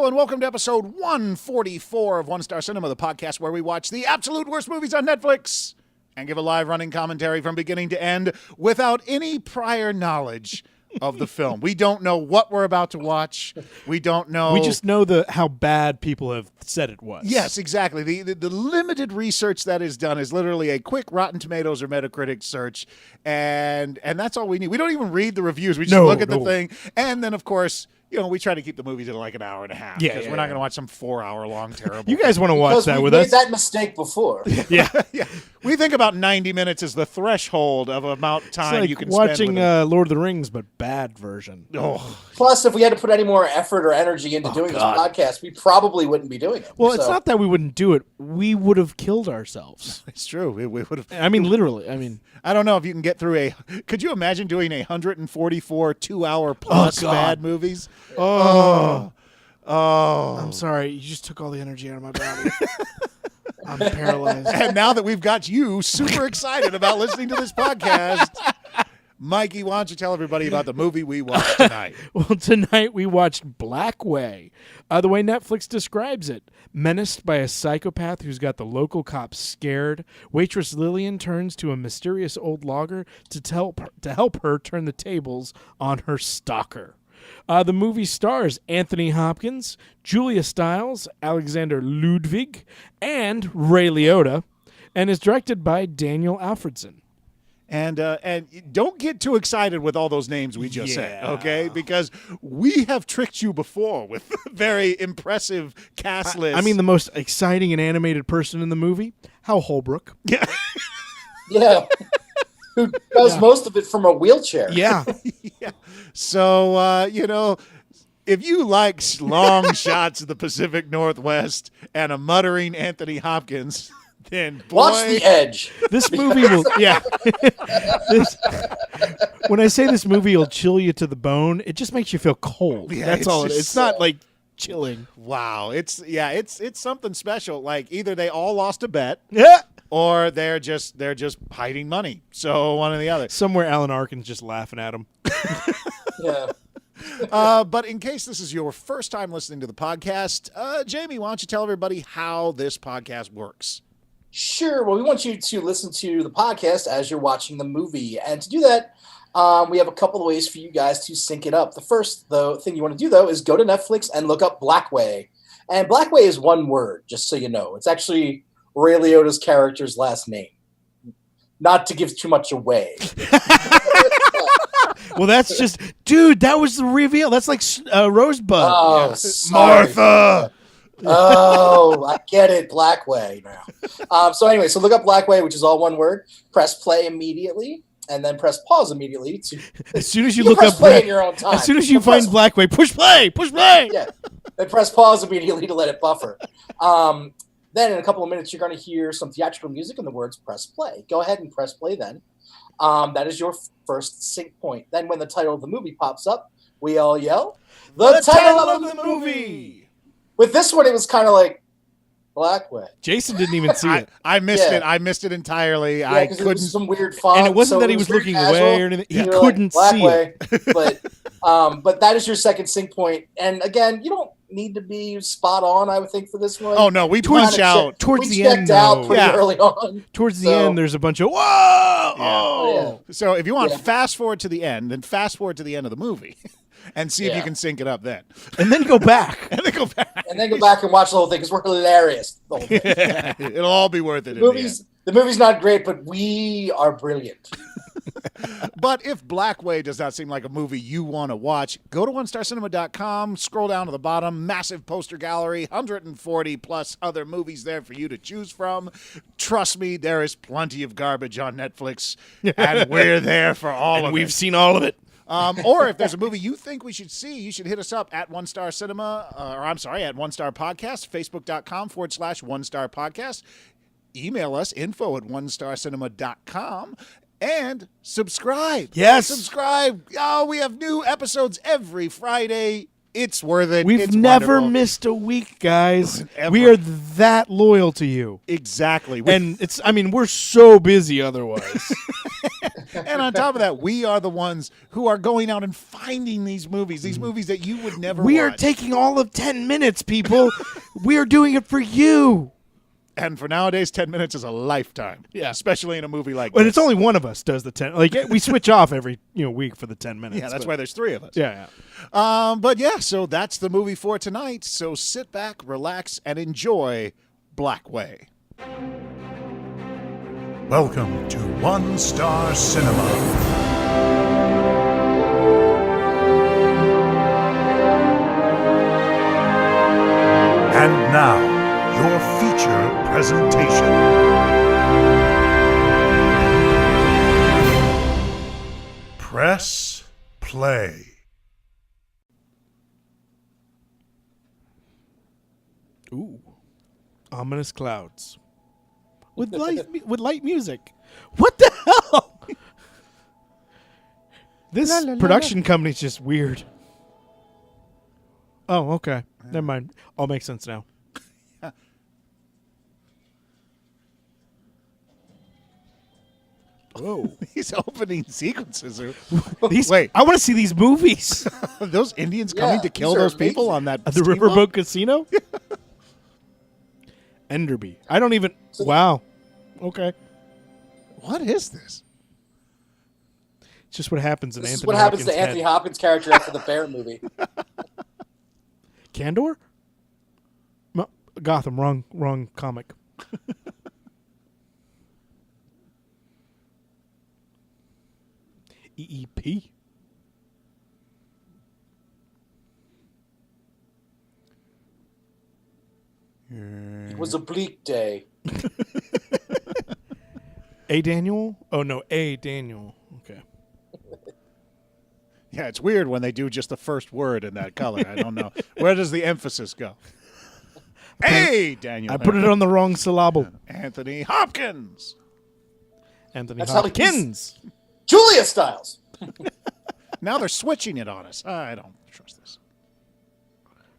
and welcome to episode 144 of One Star Cinema, the podcast where we watch the absolute worst movies on Netflix and give a live running commentary from beginning to end without any prior knowledge of the film. We don't know what we're about to watch. We don't know. We just know how bad people have said it was. Yes, exactly. The limited research that is done is literally a quick Rotten Tomatoes or Metacritic search, and that's all we need. We don't even read the reviews. We just look at the thing, and then, of course, we try to keep the movies in like an hour and a half. Yeah, because we're not going to watch some 4-hour-long terrible. You guys want to watch that with us? We've made that mistake before. Yeah. Yeah. We think about 90 minutes is the threshold of amount of time like you can watching spend Lord of the Rings, but bad version. Oh. Plus, if we had to put any more effort or energy into doing this podcast, we probably wouldn't be doing it. Well, it's not that we wouldn't do it. We would have killed ourselves. It's true. We would have. I mean, literally. I mean, I don't know if you can get through could you imagine doing 144 2-hour plus bad movies? Oh. I'm sorry. You just took all the energy out of my body. I'm paralyzed. And now that we've got you super excited about listening to this podcast, Mikey, why don't you tell everybody about the movie we watched tonight? Well, tonight we watched Blackway. The way Netflix describes it, menaced by a psychopath who's got the local cops scared, waitress Lillian turns to a mysterious old logger to help her turn the tables on her stalker. The movie stars Anthony Hopkins, Julia Stiles, Alexander Ludwig, and Ray Liotta, and is directed by Daniel Alfredson. And don't get too excited with all those names we just said, okay? Because we have tricked you before with very impressive cast lists. I mean, the most exciting and animated person in the movie, Hal Holbrook. Yeah. Yeah. Who does most of it from a wheelchair. Yeah. Yeah. So, if you like long shots of the Pacific Northwest and a muttering Anthony Hopkins, then boy, watch The Edge. This movie will, yeah. When I say this movie will chill you to the bone, it just makes you feel cold. Yeah, That's all. just It's not like chilling. Wow. It's something special. Like either they all lost a bet. Yeah. Or they're just hiding money. So one or the other. Somewhere Alan Arkin's just laughing at him. Yeah. But in case this is your first time listening to the podcast, Jamie, why don't you tell everybody how this podcast works? Sure. Well, we want you to listen to the podcast as you're watching the movie. And to do that, we have a couple of ways for you guys to sync it up. The first thing you want to do, though, is go to Netflix and look up Blackway. And Blackway is one word, just so you know. It's actually Ray Liotta's character's last name. Not to give too much away. Well, that's just, dude, that was the reveal. That's like Rosebud. Oh, Martha! Oh, I get it. Blackway now. So anyway, look up Blackway, which is all one word. Press play immediately, and then press pause immediately. As soon as you look press up play in your own time. As soon as you find Blackway, push play. Yeah, then press pause immediately to let it buffer. Then in a couple of minutes, you're going to hear some theatrical music and the words press play. Go ahead and press play then. That is your first sync point. Then when the title of the movie pops up, we all yell, the title of the movie! With this one, it was kind of like Blackway. Jason didn't even see it. I missed it. I missed it entirely. Yeah, I because couldn't. it was some weird font. And it wasn't that he was looking away or anything. He couldn't see it. But that is your second sync point. And again, you don't need to be spot on, I would think, for this one. Oh, no. We punch out. Towards we the checked end, out though. pretty early on. Towards the end, there's a bunch of, whoa! Yeah. So if you want to fast forward to the end, then fast forward to the end of the movie and see if you can sync it up then. And then go back. And then go back. And then go back and watch the whole thing because we're hilarious. The whole thing. Yeah, it'll all be worth it. The movie's not great, but we are brilliant. But if Blackway does not seem like a movie you want to watch, go to onestarcinema.com, scroll down to the bottom, massive poster gallery, 140 plus other movies there for you to choose from. Trust me, there is plenty of garbage on Netflix, and we're there for all of it. We've seen all of it. Or if there's a movie you think we should see, you should hit us up at at One Star Podcast, facebook.com/One Star Podcast. Email us, info@onestarcinema.com. And subscribe. Yes. Subscribe. Oh, we have new episodes every Friday. It's worth it. We've it's never wonderful. missed a week, guys. Ever. We are that loyal to you. Exactly. And we're so busy otherwise. And on top of that, we are the ones who are going out and finding these movies that you would never We watch. are taking all of 10 minutes, people. We are doing it for you. And for nowadays, 10 minutes is a lifetime. Yeah. Especially in a movie like But this. it's only one of us does the 10. Like, we switch off every week for the 10 minutes. Yeah, that's but- why there's 3 of us. Yeah. But yeah, so that's the movie for tonight. So sit back, relax, and enjoy Blackway. Welcome to One Star Cinema. And now, your feature presentation. Press play. Ooh. Ominous clouds. With light music. What the hell? This production company's just weird. Oh, okay. Never mind. All makes sense now. Whoa. These opening sequences are. Wait. I want to see these movies. Are those Indians coming to kill these are those people amazing. on that At the steamboat? Riverboat Casino? Enderby. I don't even. Wow. Okay. What is this? It's just what happens in This is Anthony what happens Hopkins' to Anthony head. Hopkins' character after the Bear movie. Candor? No, Gotham. Wrong comic. EEP. It was a bleak day. A Daniel? Oh no, A Daniel. Okay. Yeah, it's weird when they do just the first word in that color. I don't know. Where does the emphasis go? Hey, Daniel. I put it on the wrong syllable. Anthony Hopkins. Anthony That's how he Hopkins. Julia Stiles. Now they're switching it on us. I don't trust this.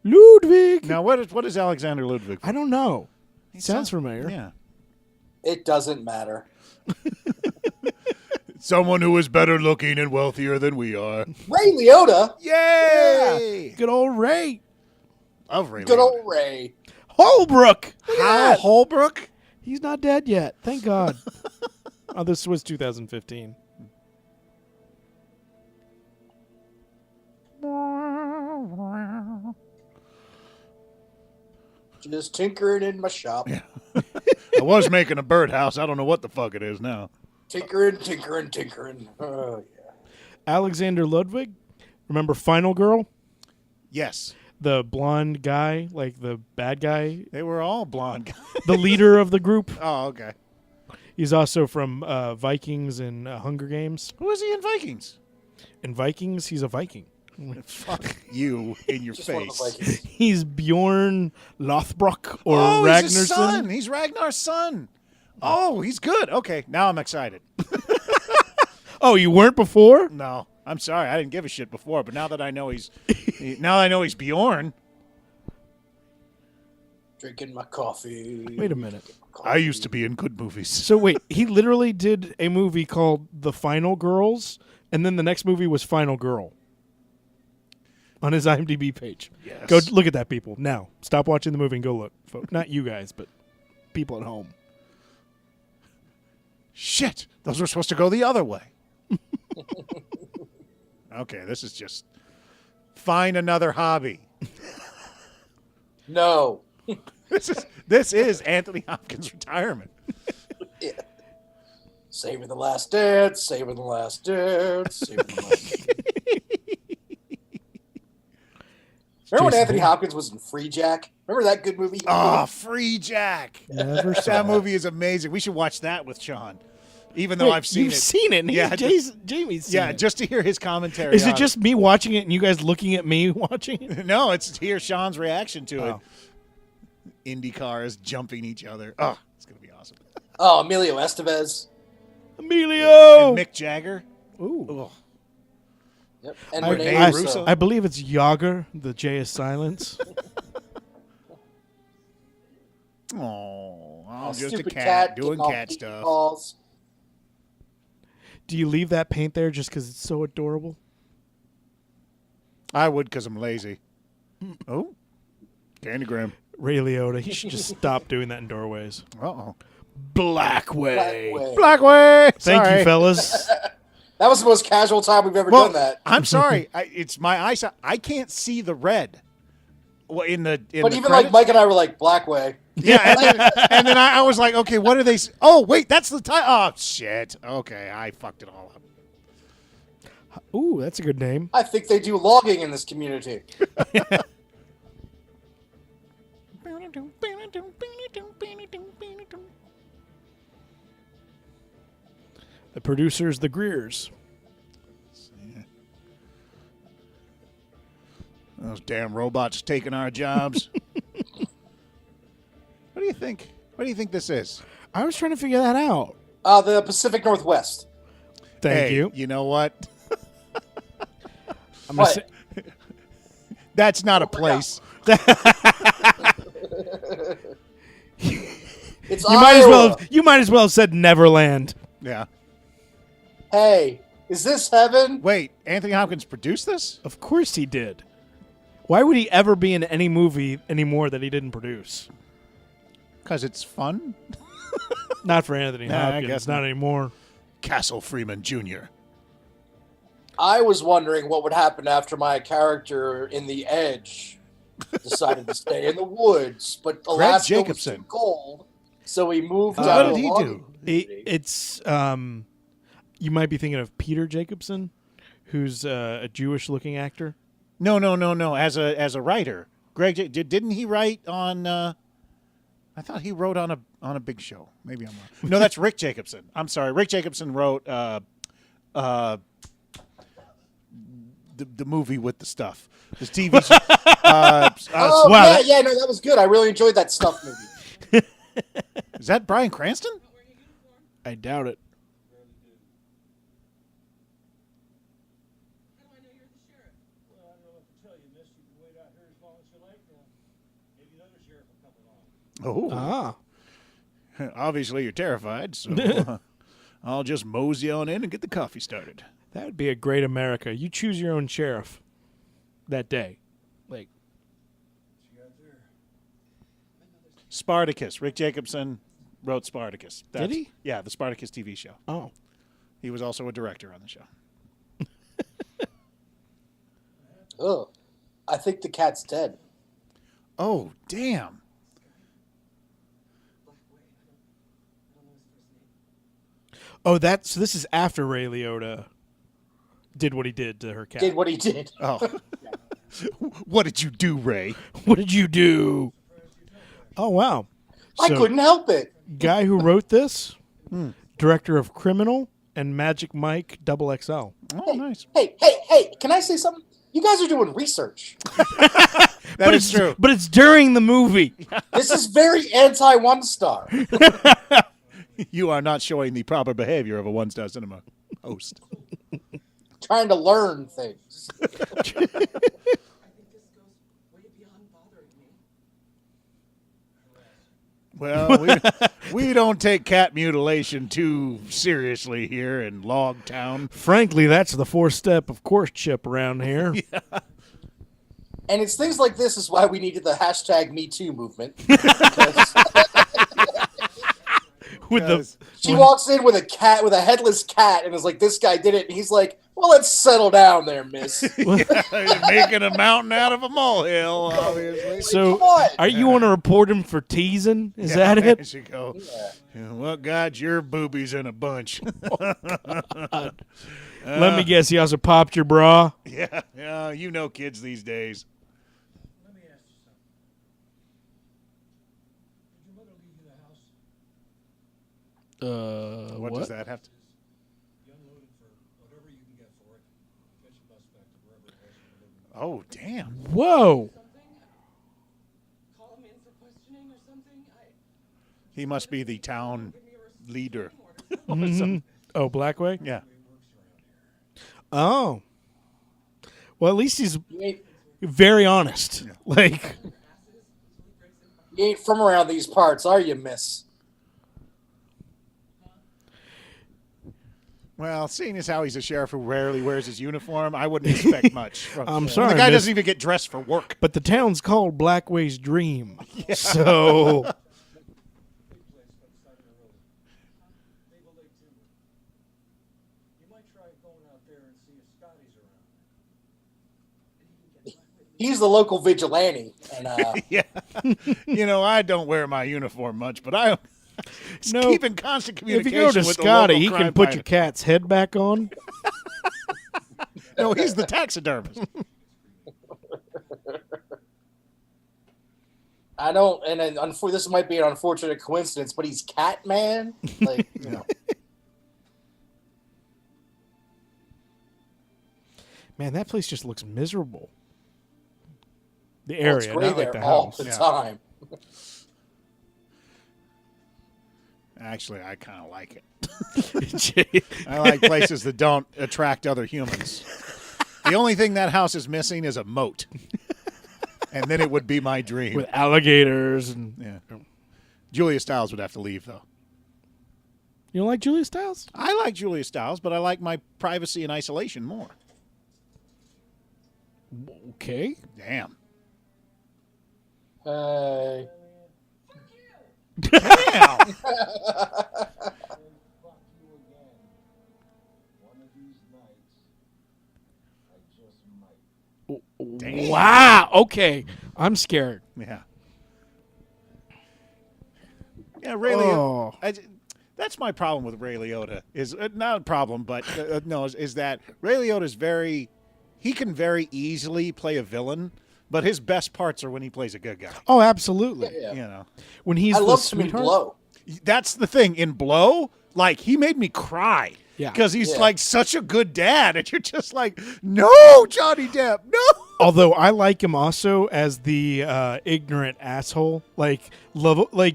Ludwig. Now, what is Alexander Ludwig? I don't know. He Sounds familiar. Yeah. It doesn't matter. Someone who is better looking and wealthier than we are. Ray Liotta. Yay! Good old Ray. Of Ray Good Liotta. old Ray. Holbrook. Hal Holbrook? He's not dead yet. Thank God. Oh, this was 2015. Just tinkering in my shop. I was making a birdhouse. I don't know what the fuck it is now. Tinkering. Oh, yeah. Alexander Ludwig. Remember Final Girl? Yes. The blonde guy, like the bad guy, They were all blonde. the leader of the group. Oh, okay. He's also from Vikings and Hunger Games. Who is he in Vikings? In Vikings, he's a Viking. Fuck you in your Just one of the face. Vikings. He's Bjorn Lothbrok or Oh, he's his Ragnarsson. son. He's Ragnar's son. Oh, he's good. Okay, now I'm excited. Oh, you weren't before? No, I'm sorry. I didn't give a shit before, but now that I know he's Bjorn, Drinking my coffee. Wait a minute. I used to be in good movies. So wait, he literally did a movie called The Final Girls, and then the next movie was Final Girl on his IMDb page. Yes. Go look at that, people. Now, stop watching the movie and go look. Not you guys, but people at home. Shit, those were supposed to go the other way. Okay, this is just find another hobby. No. This is Anthony Hopkins' retirement. Yeah. Saving the last dance. Saving the last dance. Saving the last dance. Remember when Jason Anthony Bourne. Hopkins was in Free Jack? Remember that good movie? Oh, Free Jack. Never saw That movie is amazing. We should watch that with Sean, even though Wait, I've seen you've it. seen it. And Yeah, Jamie's seen Yeah, it. just to hear his commentary. Is on it just me watching it and you guys looking at me watching it? No, it's to hear Sean's reaction to Oh. it. Indy cars jumping each other. Oh, it's gonna be awesome. Oh, Emilio Estevez. Emilio! And Mick Jagger. Ooh. Ugh. Yep. And I- Renee I- Russo. I believe it's Yager. The J is silence. Oh, Oh, just a stupid cat getting doing all cat geeky stuff. Calls. Do you leave that paint there just because it's so adorable? I would because I'm lazy. Oh, Candygram. Ray Liotta, he should just stop doing that in doorways. Uh-oh. Blackway. Blackway. Thank Sorry. you, fellas. That was the most casual time we've ever Well, done that. I'm sorry. It's my eyesight. I can't see the red. Well, in the But even like Mike and I were like, Blackway. Yeah, and then I was like, okay, what are they? Oh, wait, that's the title. Oh, shit. Okay, I fucked it all up. Ooh, that's a good name. I think they do logging in this community. The producers, the Greers. Those damn robots taking our jobs. What do you think? What do you think this is? I was trying to figure that out. The Pacific Northwest. Thank Hey, you. You know what? I'm gonna What? say, That's not a place. It's you might Iowa. as well have said Neverland. Yeah. Hey, is this heaven? Wait, Anthony Hopkins produced this? Of course he did. Why would he ever be in any movie anymore that he didn't produce? Because it's fun. Not for Anthony Nah, I Hopkins. guess Not not. anymore. Castle Freeman Jr. I was wondering what would happen after my character in The Edge decided to stay in the woods, but Alaska was Jacobson. too cold, so he moved What down did to he logging do? community. It's you might be thinking of Peter Jacobson, who's a Jewish-looking actor. No. As a writer, didn't he write on? I thought he wrote on a big show. Maybe I'm wrong. No, that's Rick Jacobson. I'm sorry. Rick Jacobson wrote the movie with the stuff. This TV show. Oh, wow, yeah, no, that was good. I really enjoyed that stuff movie. Is that Bryan Cranston? I doubt it. Oh, Ah. obviously you're terrified. So I'll just mosey on in and get the coffee started. That would be a great America. You choose your own sheriff that day. Like, Spartacus. Rick Jacobson wrote Spartacus. Did he? Yeah, the Spartacus TV show. oh. He was also a director on the show. Ugh. I think the cat's dead. Oh, damn. Oh, so this is after Ray Liotta did what he did to her cat. Did what he did. Oh. What did you do, Ray? What did you do? Oh, wow. I So, couldn't help it. guy who wrote this, director of Criminal and Magic Mike XXL. Oh, nice. Hey, can I say something? You guys are doing research. That is true. But it's during the movie. This is very anti-one star. You are not showing the proper behavior of a one-star cinema host. Trying to learn things. Well, we don't take cat mutilation too seriously here in Log Town. Frankly, that's the fourth step of courtship around here. And it's things like this is why we needed the hashtag #MeToo movement. Because With the she walks in with a headless cat, and is like, "This guy did it," and he's like, "Well, let's settle down there, miss." He's making a mountain out of a molehill, obviously. So, Come on. are you want to report him for teasing? Is that There it? you go. Yeah, well, got your boobies in a bunch. Let me guess. He also popped your bra. Yeah, you know kids these days. Let me ask you something. Did your mother leave you the house? What does that have to? You unloaded for whatever you can get for it. Catch a bus back to wherever it was you were living. Oh, damn. Whoa. Call him in for questioning or something? He must be the town leader. Oh, Blackway? Yeah. Oh. Well, at least he's You ain't, very honest. Like, you ain't from around these parts, are you, miss? Well, seeing as how he's a sheriff who rarely wears his uniform, I wouldn't expect much. From I'm him. sorry, The guy miss. doesn't even get dressed for work. But the town's called Blackway's Dream. So Big place by the side of the road. Naval Lake Timber. You might try going out there and see if Scotty's around. He's the local vigilante, and Yeah. I don't wear my uniform much, but I No, keep in constant if communication you go to with Scotty, the he local can crime put fighter. your cat's head back on. No, he's the taxidermist. I don't. And this might be an unfortunate coincidence, but he's Catman. Like, Man, that place just looks miserable. The it's area, gray not there like the all house. the Yeah. time. Actually, I kind of like it. Jay- I like places that don't attract other humans. The only thing that house is missing is a moat. And then it would be my dream. With alligators and Yeah. Julia Stiles would have to leave, though. you don't like Julia Stiles? I like Julia Stiles, but I like my privacy and isolation more. Okay. Damn. Hey. Damn. Fuck you again. One of these nights, I just might. Damn. Wow. Okay. I'm scared. Yeah. Yeah, Ray Oh. Liotta. That's my problem with Ray Liotta. Is not a problem, but no, is that Ray Liotta is he can very easily play a villain, but his best parts are when he plays a good guy. Oh, absolutely. Yeah. You know, When he's I the loved him in sweetheart. Blow. that's the thing. In Blow, like he made me cry. Yeah. Because he's Yeah. like such a good dad, and you're just like, no, Johnny Depp, no. Although I like him also as the ignorant asshole. Like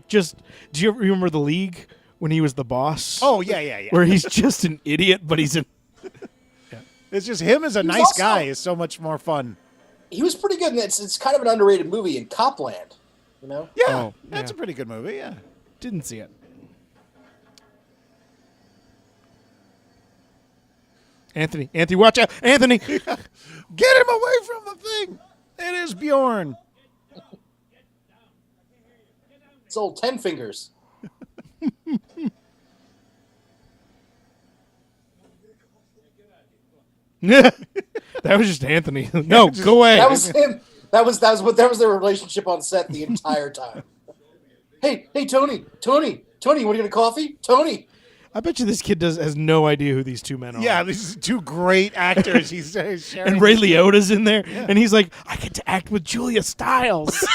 just do you ever remember The League when he was the boss? Oh yeah. Where he's just an idiot, but he's a It's just him as a He's nice also- guy is so much more fun. He was pretty good, and it's kind of an underrated movie in Copland. You know, Yeah, Oh, that's yeah. a pretty good movie. Yeah. didn't see it. Anthony, watch out, Anthony! Get him away from the thing. It is Bjorn. it's old Ten Fingers. That was just Anthony. No, go away. That was him. That was their relationship on set the entire time. Hey, Tony, you want to get a coffee? Tony. I bet you this kid has no idea who these two men are. Yeah, these are two great actors. He's sharing. And Ray Liotta's in there, and he's like, I get to act with Julia Stiles.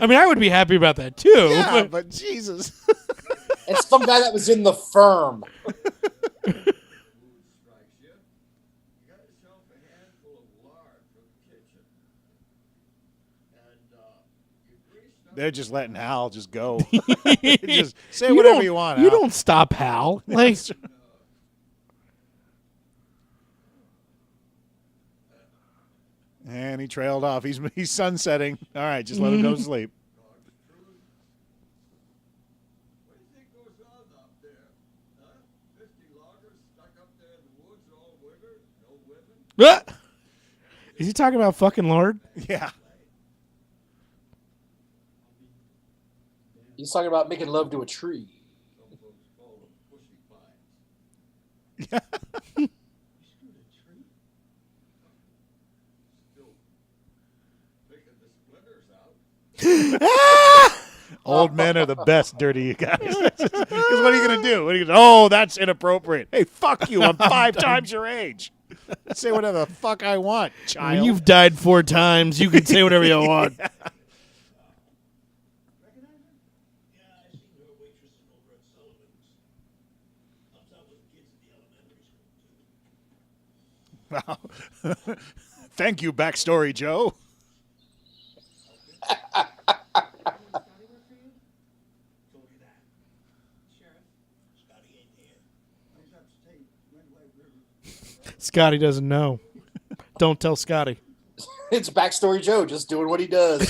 I mean, I would be happy about that too. Yeah, but- but Jesus. And some guy that was in The Firm. Strikes you. You got yourself a handful of lard from the kitchen. And you greased up. They're just letting Hal just go. Just say You whatever don't- you want. You Hal. don't stop Hal. Like, And he trailed off. He's sunsetting. All right, just let him go to sleep. What do you think goes on up there? Huh? 50 loggers stuck up there in the woods all winter? No women? ah! Is he talking about fucking Lord? Yeah. He's talking about making love to a tree. Some folks call them pussy pines. You screwed a tree? Still picking the splinters out. Old men are the best dirty guys. Because what are you going to do? What are you gonna, oh, that's inappropriate. Hey, fuck you. I'm 5 times your age. Say whatever the fuck I want, child. When you've died 4 times, you can say whatever you want. Recognize her? Yeah, I seen her waitressing over at Sullivan's. Helps out with the kids at the elementary school, too. Wow. Thank you, Backstory Joe. Told you that. Sheriff. Scotty ain't here. He's upstate, Red White River. Scotty doesn't know. Don't tell Scotty. It's Backstory Joe just doing what he does.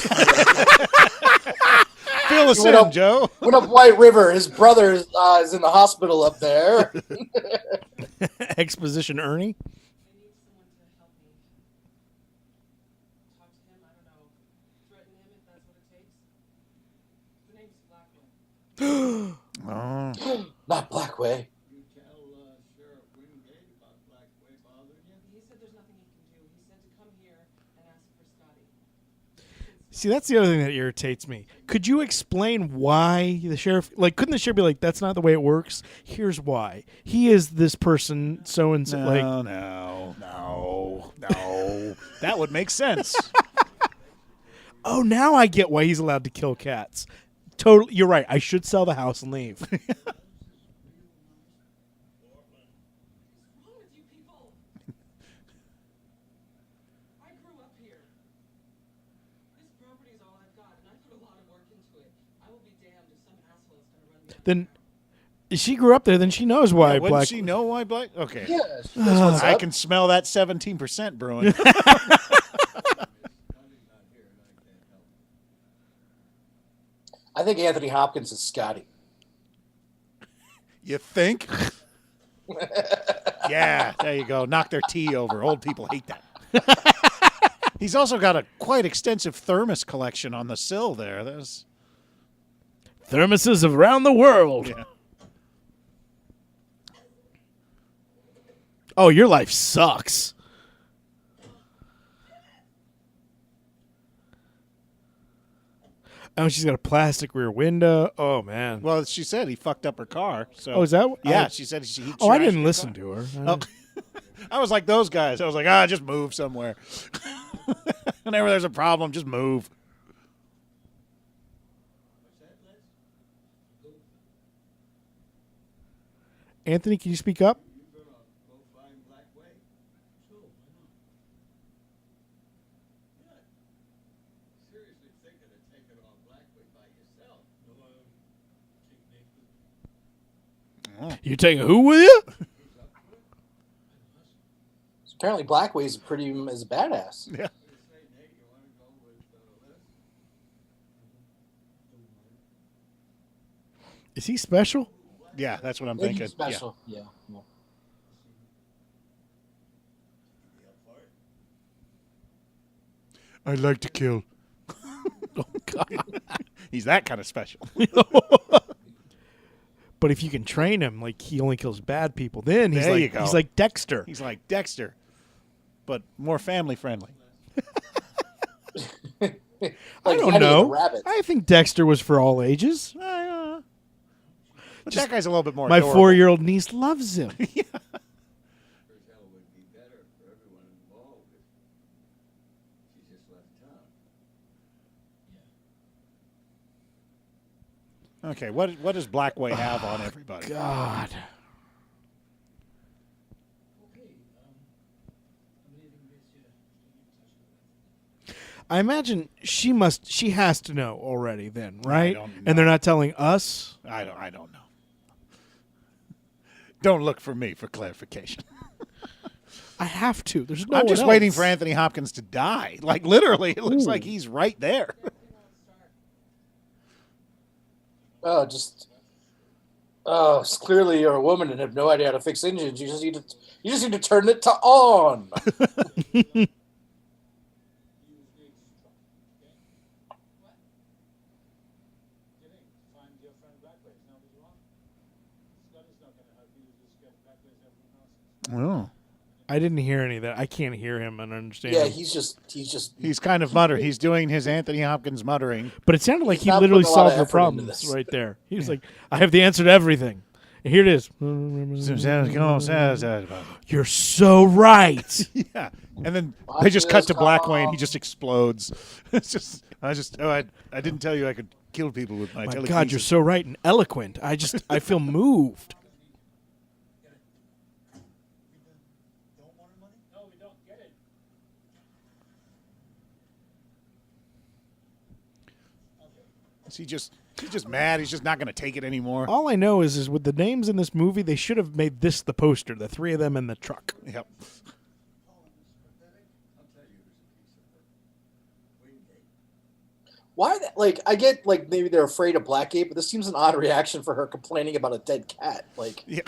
Fill us He went in, up- Joe. Went up White River. His brother is in the hospital up there. Exposition Ernie. I need someone to help me. Talk to him, I don't know. Threaten him if that's what it takes. The name's Blackway. Not Blackway. You tell Sheriff Wingate about Blackway bothering you? He said there's nothing he can do. He said to come here and ask for Scotty. See, that's the other thing that irritates me. Could you explain why the sheriff, like, couldn't the sheriff be like, that's not the way it works? Here's why. He is this person, so and so. Like, No. That would make sense. oh, now I get why he's allowed to kill cats. Totally, you're right. I should sell the house and leave. What's wrong with you people? I grew up here. This property is all I've got, and I put a lot of work into it. I will be damned if some asshole is going to run me out. Then, if she grew up there, then she knows why Wouldn't Black. she know why Black? Okay. Yeah, that's what's I up. can smell that 17% brewing. Scotty's not here, and I can't help. I think Anthony Hopkins is Scotty. You think? Yeah, there you go. Knock their tea over. Old people hate that. He's also got a quite extensive thermos collection on the sill there. There's Thermoses around the world. yeah. Oh, your life sucks. Oh, she's got a plastic rear window. Oh, man. Well, she said he fucked up her car. So Oh, is that? Yeah, Oh. she said he. Oh, I trashed didn't her listen car. to her. Oh. I was like those guys. I was like, just move somewhere. Whenever there's a problem, just move. What's that, Les? Anthony, can you speak up? You gonna go find Blackway? Sure, why not? Yeah. Seriously thinking of taking on Blackway by yourself? No, take Nate with me. You taking who with you? Apparently, Blackway is pretty as a badass. Yeah. You say, Nate, you want to go with Les? Is he special? Yeah, that's what I'm I think thinking. he's special. Yeah. You up for it? Yeah. I'd like to kill. Oh, God. He's that kind of special. But if you can train him, like, he only kills bad people, then he's There like you go. he's like Dexter. He's like Dexter, but more family friendly. Like I don't Eddie know. the Rabbit. I think Dexter was for all ages. But that guy's a little bit more. My adorable. 4-year-old niece loves him. Sure as hell would be better for everyone involved if she just left town. Okay, what does Blackway have on everybody? God. I imagine she has to know already then, right? don't know. And they're not telling us. I don't know. Don't look for me for clarification. I have to. There's no I'm just one waiting else. for Anthony Hopkins to die. Like literally, it looks like he's right there. Oh, it's clearly you're a woman and have no idea how to fix engines. You just need to turn it to on. Find your friend Blackway. Is not what you want? Scotty's not going to help you. Just get Blackway as everyone else. Oh. I didn't hear any of that. I can't hear him and understand. Yeah, him. He's kind of muttering. He's doing his Anthony Hopkins muttering. But it sounded like He's he not literally putting a lot of solved her effort into problems this. right there. He was like, I have the answer to everything. And here it is. You're so right. Yeah, and then Watch they just cut this, to Blackway and Carl. he just explodes. It's just, I didn't tell you I could kill people with my My telekinesis. God, you're so right and eloquent. I feel moved. Don't want her money? No, we don't. Get it. He's just mad. He's just not going to take it anymore. All I know is with the names in this movie, they should have made this the poster, the three of them in the truck. Yep. I'll tell you who's a piece of work. Wingate. Why? Like, I get like maybe they're afraid of Blackgate, but this seems an odd reaction for her complaining about a dead cat. Like, Yeah.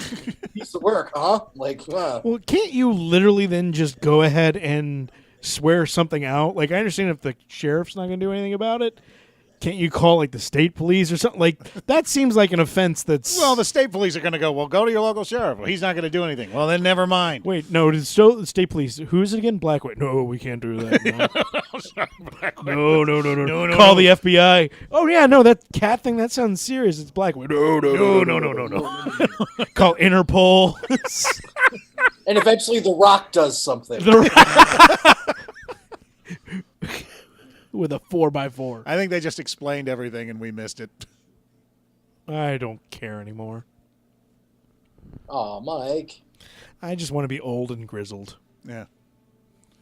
piece of work, huh? Like, Well, can't you literally then just go ahead and swear something out? Like, I understand if the sheriff's not going to do anything about it. Can't you call like the state police or something? Like, that seems like an offense that's. Well, the state police are going to go, well, go to your local sheriff. Well, he's not going to do anything. Well, then never mind. Wait, no, the state police. Who is it again? Blackway. No, we can't do that. No, no. Call the FBI. Oh, yeah, no, that cat thing, that sounds serious. It's Blackway. No. Call Interpol. and eventually The Rock does something. With a 4x4. I think they just explained everything and we missed it. I don't care anymore. Oh, Mike. I just want to be old and grizzled. Yeah.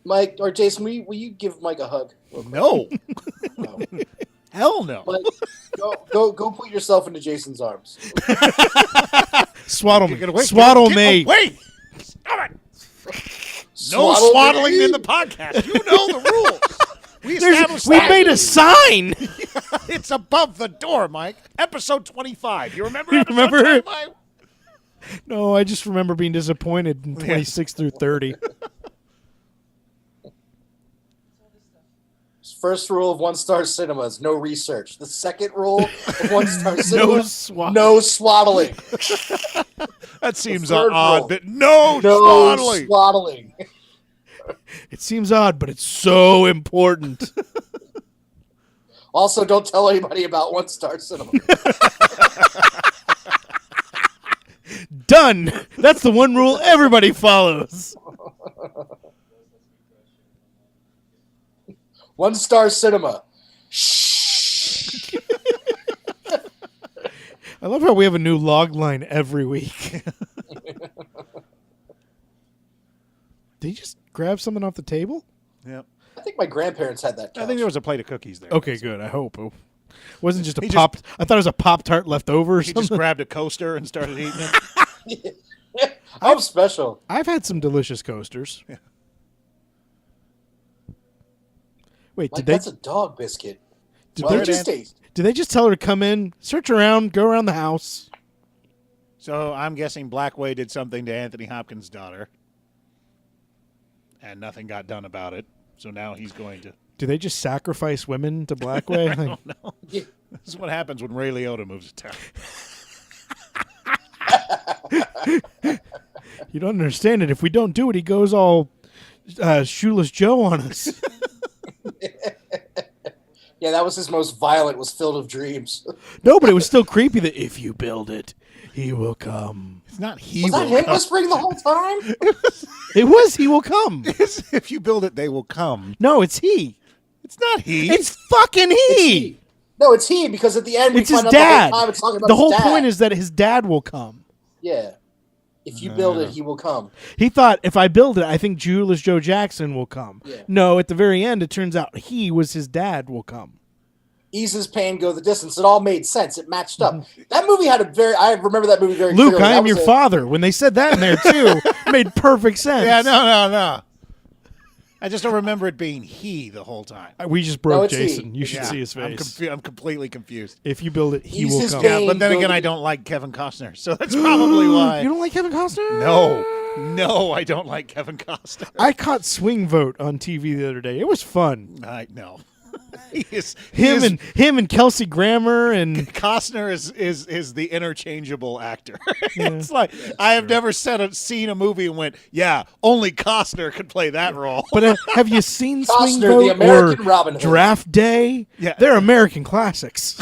Mike or Jason, will you give Mike a hug? No. No. Hell no. Mike, go put yourself into Jason's arms. Swaddle me. Wait, Swaddle me. Wait. Stop it. No swaddling in the podcast. You know the rules. We established We that. made a sign. It's above the door, Mike. Episode 25. You remember episode Remember? 25? No, I just remember being disappointed in 26 through 30. First rule of one-star cinema is no research. The second rule of one-star cinema, swaddling. no swaddling. That seems third odd. rule. That no swaddling. Swaddling. It seems odd, but it's so important. Also, don't tell anybody about one-star cinema. Done. That's the one rule everybody follows. One-star cinema. I love how we have a new log line every week. Did he just grab something off the table? Yep. I think my grandparents had that couch. I think there was a plate of cookies there. Okay, good. I hope. It wasn't just a He pop. I thought it was a Pop-Tart left over or He just something. grabbed a coaster and started eating it. I'm special. I've had some delicious coasters. Yeah. Wait, Mike, did that's a dog biscuit. did Well, they it just just tastes. did they just tell her to come in, search around, go around the house? So I'm guessing Blackway did something to Anthony Hopkins' daughter. And nothing got done about it. So now he's going to... Do they just sacrifice women to Blackway? I don't know. Yeah. This is what happens when Ray Liotta moves to town. You don't understand it. If we don't do it, he goes all shoeless Joe on us. Yeah, that was his most violent. Was Filled with Dreams. No, but it was still creepy that if you build it, he will come. It's not he Was that will him come. whispering the whole time? It was he will come. If you build it, they will come. No, it's he. It's not he. It's fucking he. No, it's he because at the end we It's his find out dad. the whole time it's talking about The his whole dad. point is that his dad will come. Yeah. If you build it, he will come. He thought, if I build it, I think Julius Joe Jackson will come. Yeah. No, at the very end, it turns out he was his dad will come. Eases pain, go the distance. It all made sense. It matched up. That movie had a very. I remember that movie very Luke, clearly. I That am was your father. When they said that in there, too, it made perfect sense. Yeah, no. I just don't remember it being he the whole time. We just No, broke it's he. Jason. You should Yeah, see his face. I'm completely confused. If you build it, he He's will his come. pain. Yeah, but then go again, the- I don't like Kevin Costner, so that's probably why. You don't like Kevin Costner? No, I don't like Kevin Costner. I caught Swing Vote on TV the other day. It was fun. No. he is Him and Kelsey Grammer and Costner is the interchangeable actor. It's like I have never seen a movie and went, yeah, only Costner could play that role. but have you seen Swing Costner, Vote the American or Robin Hood. Draft Day? Yeah. They're American classics.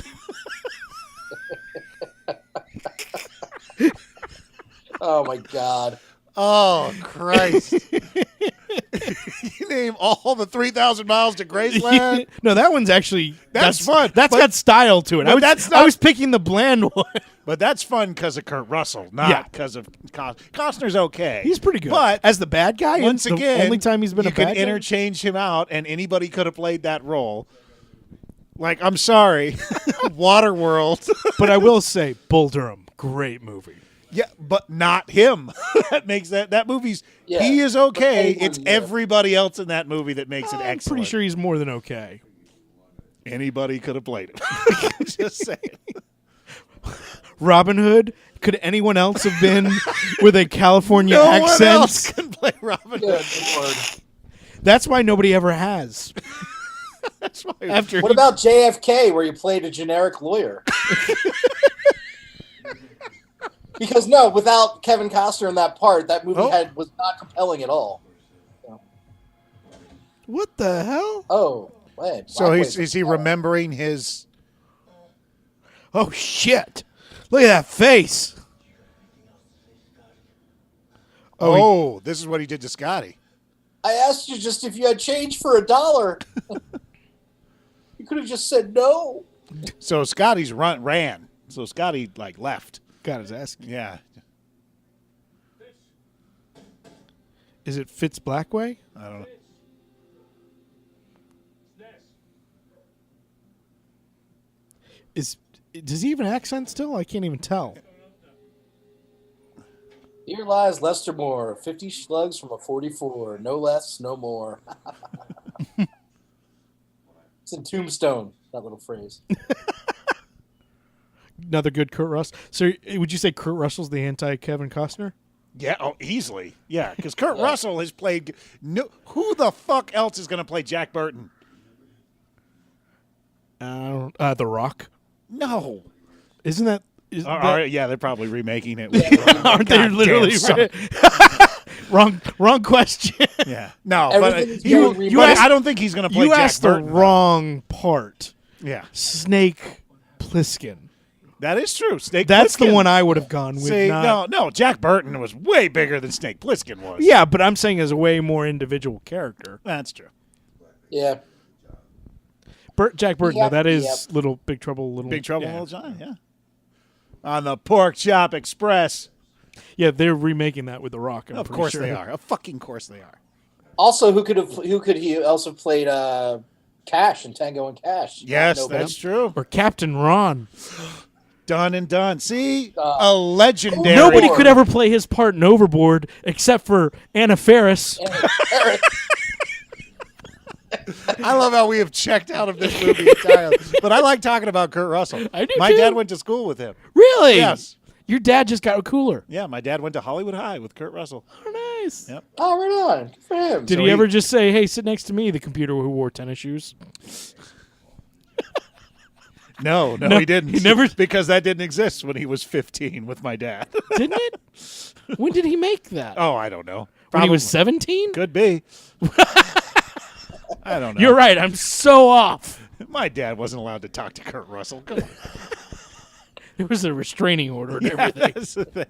Oh my God. Oh Christ! You name all the 3,000 miles to Graceland. No, that one's actually That's fun, That's but- got style to it. but that's I not- was picking the bland one. But that's fun because of Kurt Russell, Yeah. not because of Costner's okay. He's pretty good. But as the bad guy, once the again, only time he's been you a bad can guy. interchange him out, and anybody could have played that role. Like, I'm sorry, Waterworld. But I will say, Bull Durham, great movie. Yeah, but not him. That makes that movie's. Yeah. He is okay. But It's yeah. everybody else in that movie that makes it I'm excellent. pretty sure he's more than okay. Anybody could have played him. Just saying. Robin Hood. Could anyone else have been with a California No accent? one else can play Robin Good Hood. Lord. That's why nobody ever has. That's why. After What about JFK, where you played a generic lawyer? Because no, without Kevin Costner in that part, that movie was not compelling at all. what the hell? Oh, wait. So is he remembering his? Oh shit! Look at that face. Oh, this is what he did to Scotty. I asked you just if you had change for $1. You could have just said no. So Scotty's ran. So Scotty left. Got his ass. Yeah. Is it Fitz Blackway? I don't know. Does he even accent still? I can't even tell. Here lies Lester Moore, 50 slugs from a 44. No less, no more. It's in Tombstone, that little phrase. Another good Kurt Russell. So would you say Kurt Russell's the anti-Kevin Costner? Yeah, easily. Yeah, because Kurt Russell has played. No, who the fuck else is going to play Jack Burton? The Rock. No. Isn't that? Yeah, they're probably remaking it. Aren't they literally? Wrong question. Yeah. No, Everything's but getting remade. I don't think he's going to play You Jack asked Burton. the wrong part. Yeah, Snake Plissken. that is true. Snake. That's Plissken. the one I would have gone with. See, not- no. Jack Burton was way bigger than Snake Plissken was. Yeah, but I'm saying as a way more individual character. That's true. Yeah. Jack Burton, Yep, though, that is yep. Little Big Trouble, Little Big Trouble in yeah. Little China. Yeah. On the Pork Chop Express. Yeah, they're remaking that with The Rock. I'm Of pretty course sure. they are. Of fucking course they are. Also, who could he also played Cash in Tango and Cash? Yes, Nobody. that's true. Or Captain Ron. Done and done. See, a legendary. Nobody could ever play his part in Overboard except for Anna Faris. I love how we have checked out of this movie entirely. But I like talking about Kurt Russell. I do My too. dad went to school with him. Really? Yes. Your dad just got cooler. Yeah, my dad went to Hollywood High with Kurt Russell. Oh, nice. Yep. Oh, right on. Good for him. Did So he he- ever just say, hey, sit next to me, the computer who wore tennis shoes? No, No, he didn't. he never- Because that didn't exist when he was 15 with my dad. Didn't it? When did he make that? Oh, I don't know. when he was Probably. 17? Could be. I don't know. You're right. I'm so off. My dad wasn't allowed to talk to Kurt Russell. Come on. There was a restraining order and Yeah, everything. that's the thing.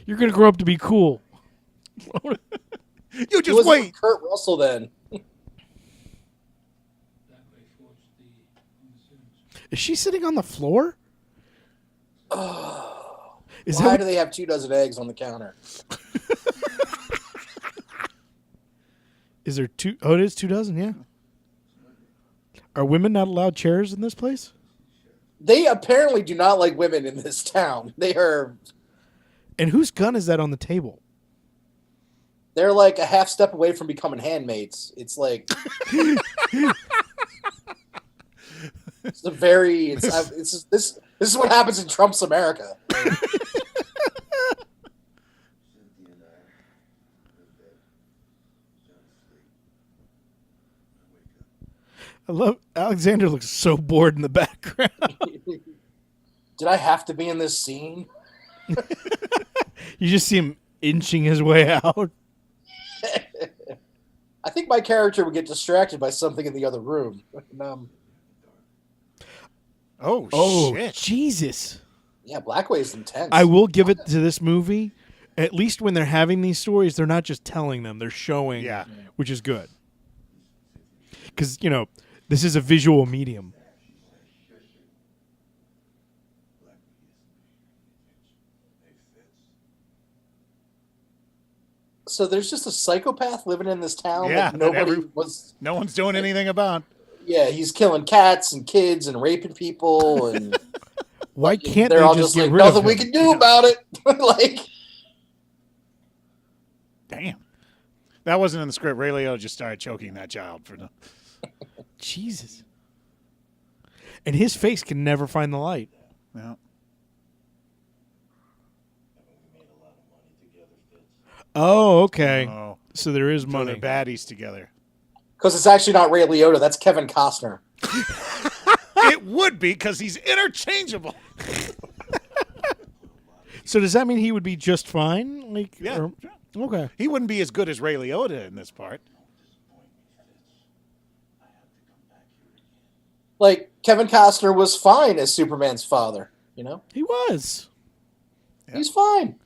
You're going to grow up to be cool. You He just was wait. Kurt Russell then. Is she sitting on the floor? Is Why that do they have 24 eggs on the counter? Is there two? Oh, it is 24, yeah. Are women not allowed chairs in this place? They apparently do not like women in this town. They're And whose gun is that on the table? like a half step away from becoming handmaids. It's like it's a very it's this is what happens in Trump's America. I love Alexander looks so bored in the background. Did I have to be in this scene? You just see him inching his way out. I think my character would get distracted by something in the other room. Oh, shit. Jesus. Yeah, Blackway's intense. I will give it to this movie. At least when they're having these stories, they're not just telling them, they're showing, Yeah. which is good. Because, this is a visual medium. So there's just a psychopath living in this town Yeah, that nobody that was. No one's doing anything about. Yeah, he's killing cats and kids and raping people, and Why can't they're they all just just get like, rid of nothing we him? can do about it. Like, Damn. That wasn't in the script. Ray Liotta just started choking that child for the. Jesus. And his face can never find the light. Yeah. Oh, okay. Oh, So there is so money. they're baddies together. Because it's actually not Ray Liotta. That's Kevin Costner. It would be because he's interchangeable. So does that mean he would be just fine? Like, Yeah. Okay. He wouldn't be as good as Ray Liotta in this part. Like, Kevin Costner was fine as Superman's father, you know? He was. Yeah. He's fine.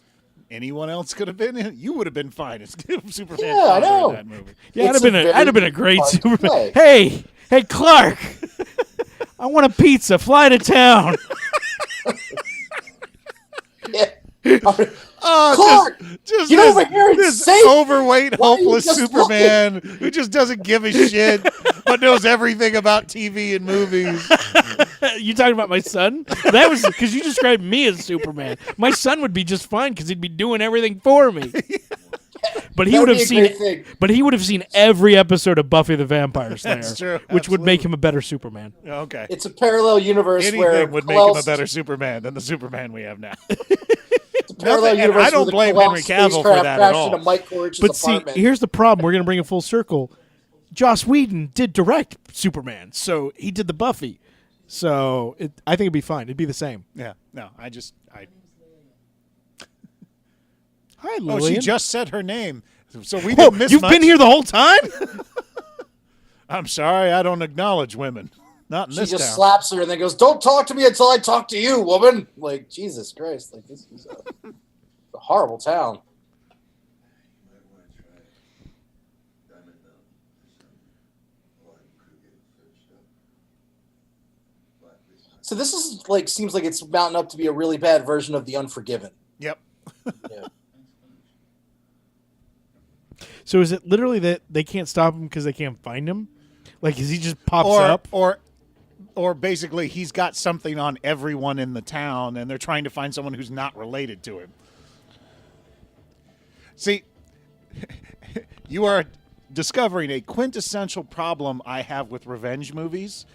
Anyone else could have been in it. You would have been fine as Superman Yeah, I father know. in that movie. Yeah, It's I'd have been a very great hard to Superman. play. Hey, Clark. I want a pizza. Fly to town. Yeah. Oh, Clark, just get this, over here and this save- overweight, Why are you hopeless just Superman who just doesn't give a shit, but knows everything about TV and movies. You talking about my son? That was because you described me as Superman. My son would be just fine because he'd be doing everything for me. But he That would would have be a great seen. thing. But he would have seen every episode of Buffy the Vampire Slayer, That's true. which would make Absolutely. him a better Superman. Okay. It's a parallel universe where Anything would make him a better Superman than the Superman we have now. It's a parallel Nothing- and universe I don't where the blame Henry collapsed Cavill for spacecraft that at crashed all. into Mike Corrich's But see, apartment. here's the problem. We're gonna bring it full circle. Joss Whedon did direct Superman, so he did the Buffy. So I think it'd be fine. It'd be the same. Yeah. No, I. Hi, Oh, Lillian. she just said her name, so we Whoa, didn't miss you've much. been here the whole time? I'm sorry, I don't acknowledge women. Not in She this just town. slaps her and then goes, "Don't talk to me until I talk to you, woman." Like, Jesus Christ. Like, this is a horrible town. So this is like seems like it's mounting up to be a really bad version of The Unforgiven. Yep. Yeah. So is it literally that they can't stop him because they can't find him? Like, is he just pops up? Or basically he's got something on everyone in the town and they're trying to find someone who's not related to him. See, you are discovering a quintessential problem I have with revenge movies,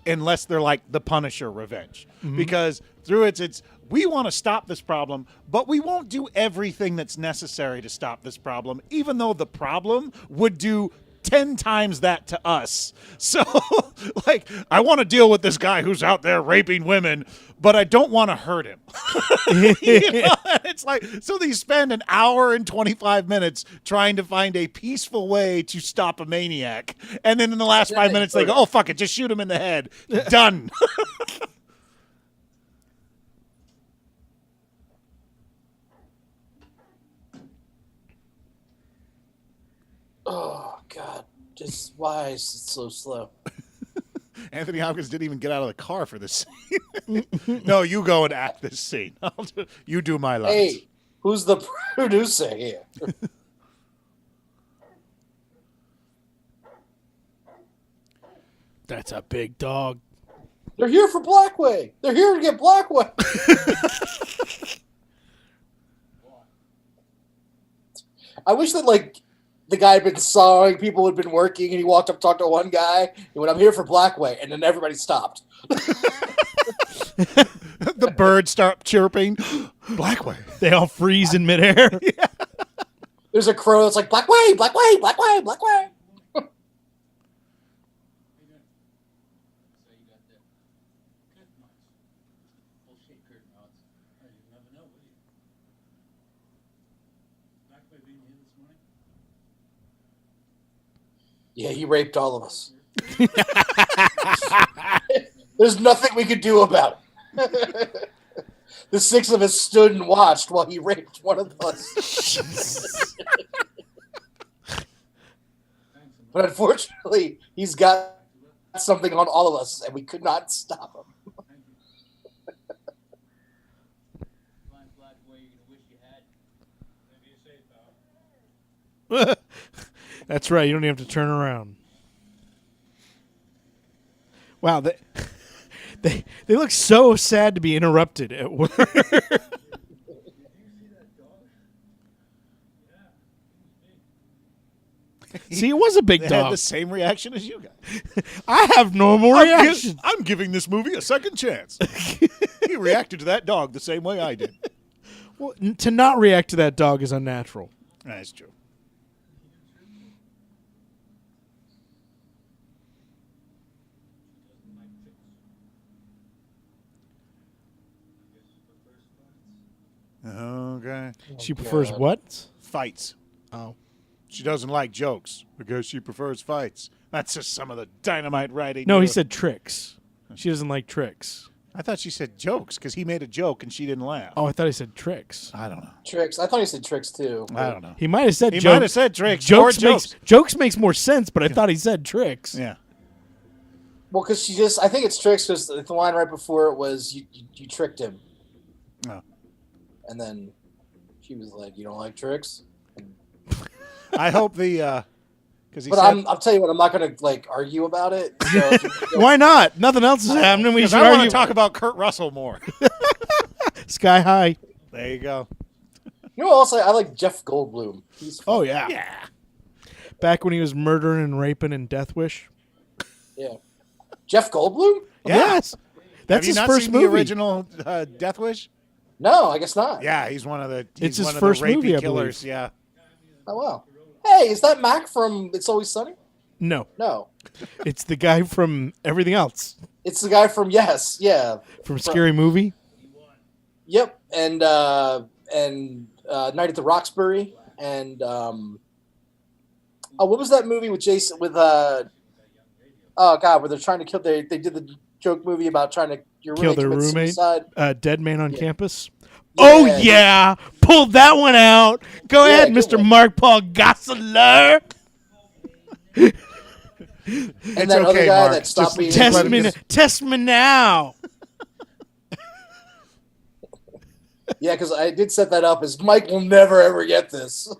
unless they're like The Punisher revenge. Because through it's we want to stop this problem, but we won't do everything that's necessary to stop this problem, even though the problem would do 10 times that to us. So, like, I want to deal with this guy who's out there raping women, but I don't want to hurt him. You know? It's like, so they spend an hour and 25 minutes trying to find a peaceful way to stop a maniac. And then in the last 5 minutes, they go, oh, fuck it, just shoot him in the head. Done. Oh God. Just why is it so slow? Anthony Hopkins didn't even get out of the car for this scene. No, you go and act this scene. You do my lines. Hey, who's the producer here? That's a big dog. They're here for Blackway. They're here to get Blackway. I wish that like the guy had been sawing, people had been working, and he walked up, talked to one guy, and went, "I'm here for Blackway," and then everybody stopped. The birds start chirping. Blackway. They all freeze in midair. There's a crow that's like, "Blackway, Blackway, Blackway, Blackway." So you got the curtain rods. Bullshit curtain rods. Oh, you never know, will you? Blackway being here this morning? Yeah, he raped all of us. There's nothing we could do about it. The six of us stood and watched while he raped one of us. But unfortunately, he's got something on all of us, and we could not stop him. Flying Blackway, you're gonna wish you had. Maybe you're safe, pal. That's right. You don't even have to turn around. Wow, they look so sad to be interrupted at work. Did you see that dog? Yeah, it was See, it was a big They had dog. the same reaction as you guys. I have normal reactions. I'm giving this movie a second chance. He reacted to that dog the same way I did. Well, to not react to that dog is unnatural. That's true. Okay. She prefers God. what? Fights. Oh. She doesn't like jokes because she prefers fights. That's just some of the dynamite writing. No, he said tricks. She doesn't like tricks. I thought she said jokes because he made a joke and she didn't laugh. Oh, I thought he said tricks. I don't know. Tricks. I thought he said tricks too. I don't know. He might have said He jokes. might have said tricks. Jokes or jokes. jokes makes more sense, but I thought he said tricks. Yeah. Well, because she just, I think it's tricks because the line right before it was, you tricked him. Oh. And then she was like, you don't like tricks? I hope the because he But said I'll tell you what, I'm not going to like argue about it. So, Why not? Nothing else is happening. We 'cause should I want argue. to talk about Kurt Russell more. Sky High. There you go. you know what else I like? Jeff Goldblum. He's Oh yeah. Yeah. Back when he was murdering and raping in Death Wish. yeah. Jeff Goldblum? Yeah. Yes. Have That's you his not first seen movie. the original Death Wish? No, I guess not. Yeah, he's one of the. He's It's his one of first the rapey movie, I killers. believe. Yeah. Oh wow. Hey, is that Mac from It's Always Sunny? No, No, it's the guy from everything else. it's the guy from Yes. Yeah. From Scary Movie. Yep. And Night at the Roxbury and what was that movie with Jason with oh god, where they're trying to kill they did the joke movie about trying to your Kill roommate their commit roommate. suicide. Dead Man on Campus. Oh yeah, pulled that one out. Go Yeah, ahead, good Mr. one. Mark Paul Gosselaar. And It's that other okay, guy Mark. that stopped Just being Test let him me, just- test me now. Yeah, because I did set that up as Mike will never ever get this.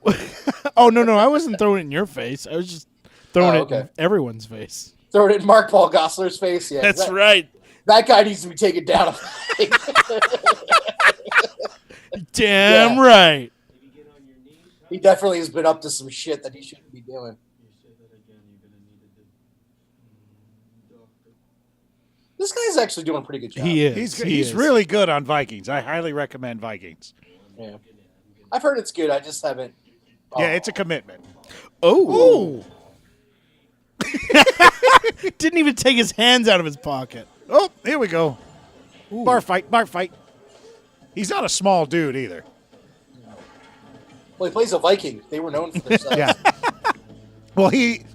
Oh no, I wasn't throwing it in your face. I was just throwing Oh, it in okay. everyone's face. Throw it in Mark Paul Gosselaar's face. Yeah, That's that, right. That guy needs to be taken down. Damn Yeah. right. He definitely has been up to some shit that he shouldn't be doing. This guy's actually doing a pretty good job. He is. He's really good on Vikings. I highly recommend Vikings. Yeah. I've heard it's good. I just haven't. Yeah, it's a commitment. Oh. Didn't even take his hands out of his pocket. Oh, here we go. Bar fight, bar fight. He's not a small dude either. Well, he plays a Viking. They were known for their size. Yeah. Well, he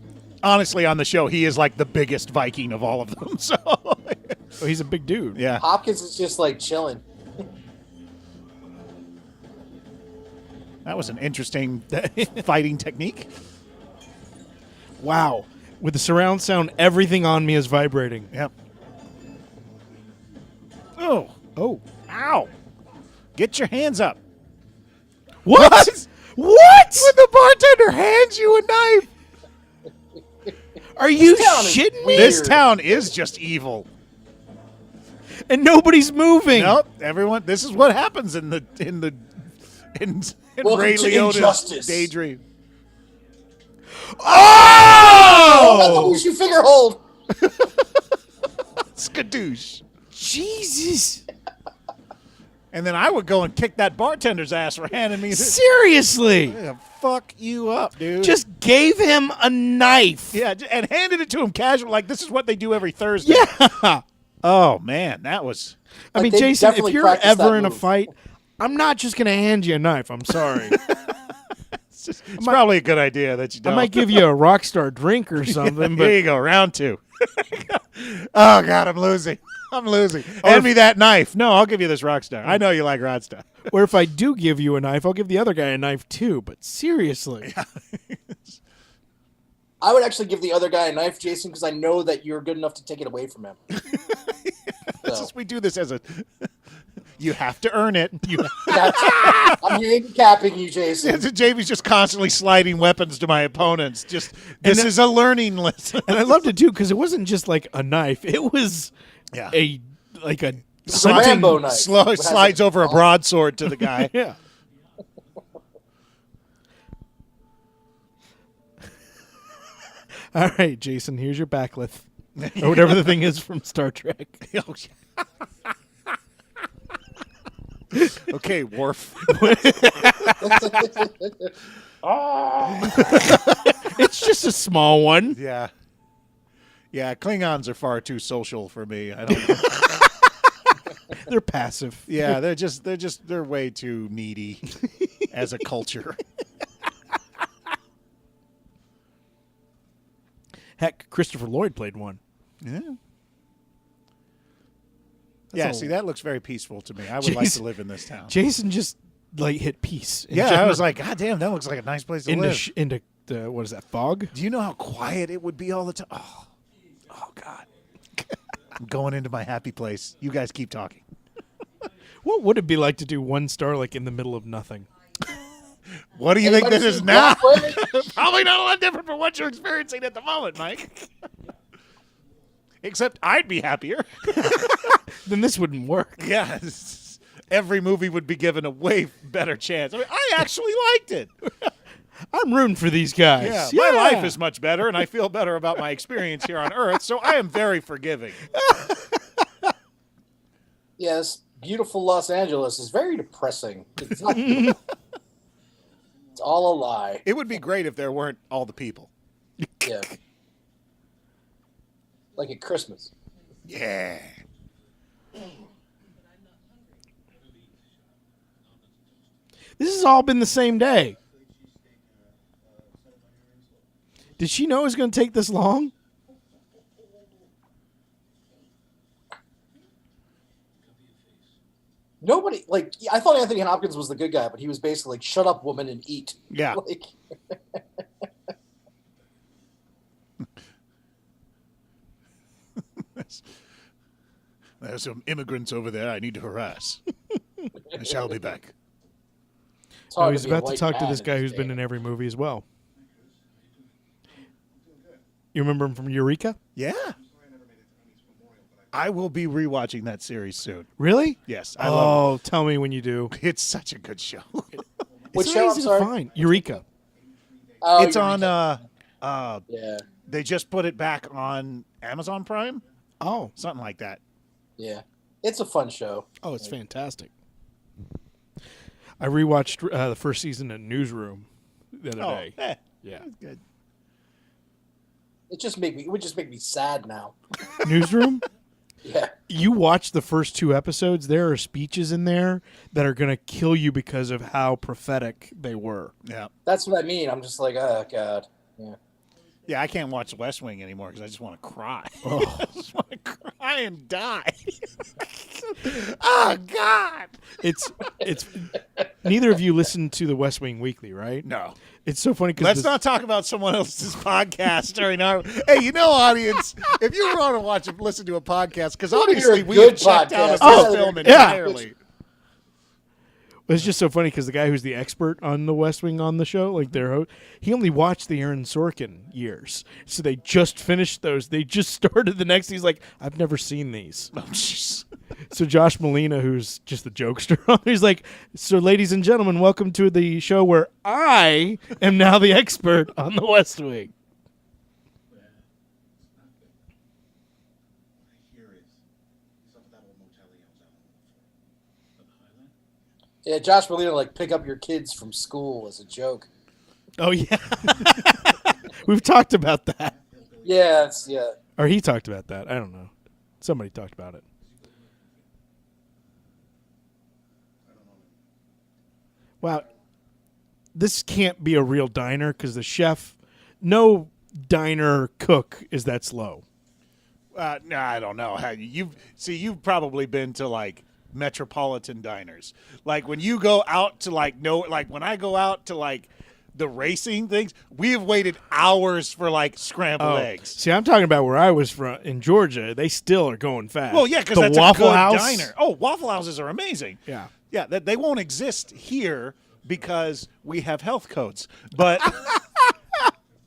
honestly on the show he is like the biggest Viking of all of them. So Oh, he's a big dude. yeah. Hopkins is just like chilling. That was an interesting fighting technique. Wow. With the surround sound, everything on me is vibrating. Yep. Oh, Oh. ow. Get your hands up. What? What? What? When the bartender hands you a knife. Are you town is shitting me? weird. This town is just evil. And nobody's moving. Nope. Everyone, this is what happens in Welcome Ray to Liotta's Injustice. daydream. Oh! Who's your figure hold? Skadoosh. Jesus. And then I would go and kick that bartender's ass for handing me this. Seriously. Yeah, fuck you up, dude. Just gave him a knife. yeah, and handed it to him casual, like this is what they do every Thursday. Yeah. Oh man, that was. I Like, mean, they Jason, if definitely you're practiced that ever in a move. fight, I'm not just going to hand you a knife. I'm sorry. It's probably a good idea that you I don't. might give you a Rockstar drink or something, Here but you go, round 2. Oh God, I'm losing. I'm losing. Hand me that knife. No, I'll give you this Rockstar. I know you like Rockstar. or if I do give you a knife, I'll give the other guy a knife too. But seriously. I would actually give the other guy a knife, Jason, because I know that you're good enough to take it away from him. So, We do this as a. You have to earn it. I'm handicapping you, Jason. JV's just constantly sliding weapons to my opponents. Just this is a learning lesson. And I loved it too because it wasn't just like a knife. It was Yeah. a Rambo knife. Slides over a broadsword to the guy. Yeah. All right, Jason, here's your backlith. Or whatever the thing is from Star Trek. Okay, Worf. It's just a small one. Yeah. Yeah, Klingons are far too social for me. I don't. They're passive. Yeah, they're way too needy as a culture. Heck, Christopher Lloyd played one. Yeah. Yeah, see, that looks very peaceful to me. I would like to live in this town. Jason just like hit peace. in Yeah, I general. was like, God damn, that looks like a nice place to live. into what is that, fog? Do you know how quiet it would be all the time? Oh God. I'm going into my happy place. You guys keep talking. What would it be like to do 1 star like in the middle of nothing? What do you think Anybody this is seen now? Blackway? Probably not a lot different from what you're experiencing at the moment, Mike. Except I'd be happier. Then this wouldn't work. Yeah. Every movie would be given a way better chance. I mean, I actually liked it. I'm rooting for these guys. Yeah, my life is much better, and I feel better about my experience here on Earth, so I am very forgiving. Yes, beautiful Los Angeles is very depressing. It's not beautiful. It's all a lie. It would be great if there weren't all the people. Yeah. Like at Christmas. Yeah. This has all been the same day. Did she know it was going to take this long? Nobody, like, I thought Anthony Hopkins was the good guy, but he was basically like, shut up, woman, and eat. Yeah. Like, There's some immigrants over there I need to harass. I shall be back. it's No, hard he's to be a about to white talk to man this guy in who's been day. in every movie as well. You remember him from Eureka? Yeah. I will be rewatching that series soon. Really? Yes, I love Tell me when you do. it. It's such a good show. Which It's show? not I'm easy sorry. to find. Eureka. Oh, It's you're on yeah, they just put it back on Amazon Prime, Oh. something like that. yeah. It's a fun show. Oh, it's fantastic. I rewatched the first season of Newsroom the other day. Yeah. That's good. It would just make me sad now. Newsroom? Yeah. You watch the first 2 episodes, there are speeches in there that are going to kill you because of how prophetic they were. Yeah. That's what I mean. I'm just like, oh God. Yeah. Yeah, I can't watch West Wing anymore because I just want to cry. I just want to cry and die. Oh God! It's neither of you listen to the West Wing Weekly, right? No. It's so funny because Let's not talk about someone else's podcast during our. Hey, you know, audience, if you want to watch and listen to a podcast, because Wanna hear obviously a we have good checked out of podcast. this Oh, film yeah. entirely. It's just so funny because the guy who's the expert on the West Wing on the show, like their host, he only watched the Aaron Sorkin years. So they just finished those. They just started the next. He's like, I've never seen these. Oh, jeez. So Josh Molina, who's just the jokester, he's like, so ladies and gentlemen, welcome to the show where I am now the expert on the West Wing. Yeah, Josh Molina like pick up your kids from school as a joke. Oh, yeah. We've talked about that. Yeah, Or he talked about that. I don't know. Somebody talked about it. Wow. This can't be a real diner because the chef, no diner cook is that slow. No, I don't know. You've probably been to like metropolitan diners. Like when you go out to like when I go out to like the racing things, we have waited hours for like scrambled eggs. See, I'm talking about where I was from in Georgia. They still are going fast. Well, yeah, because the that's Waffle a good House diner. Oh, Waffle Houses are amazing. Yeah. Yeah, they won't exist here because we have health codes. But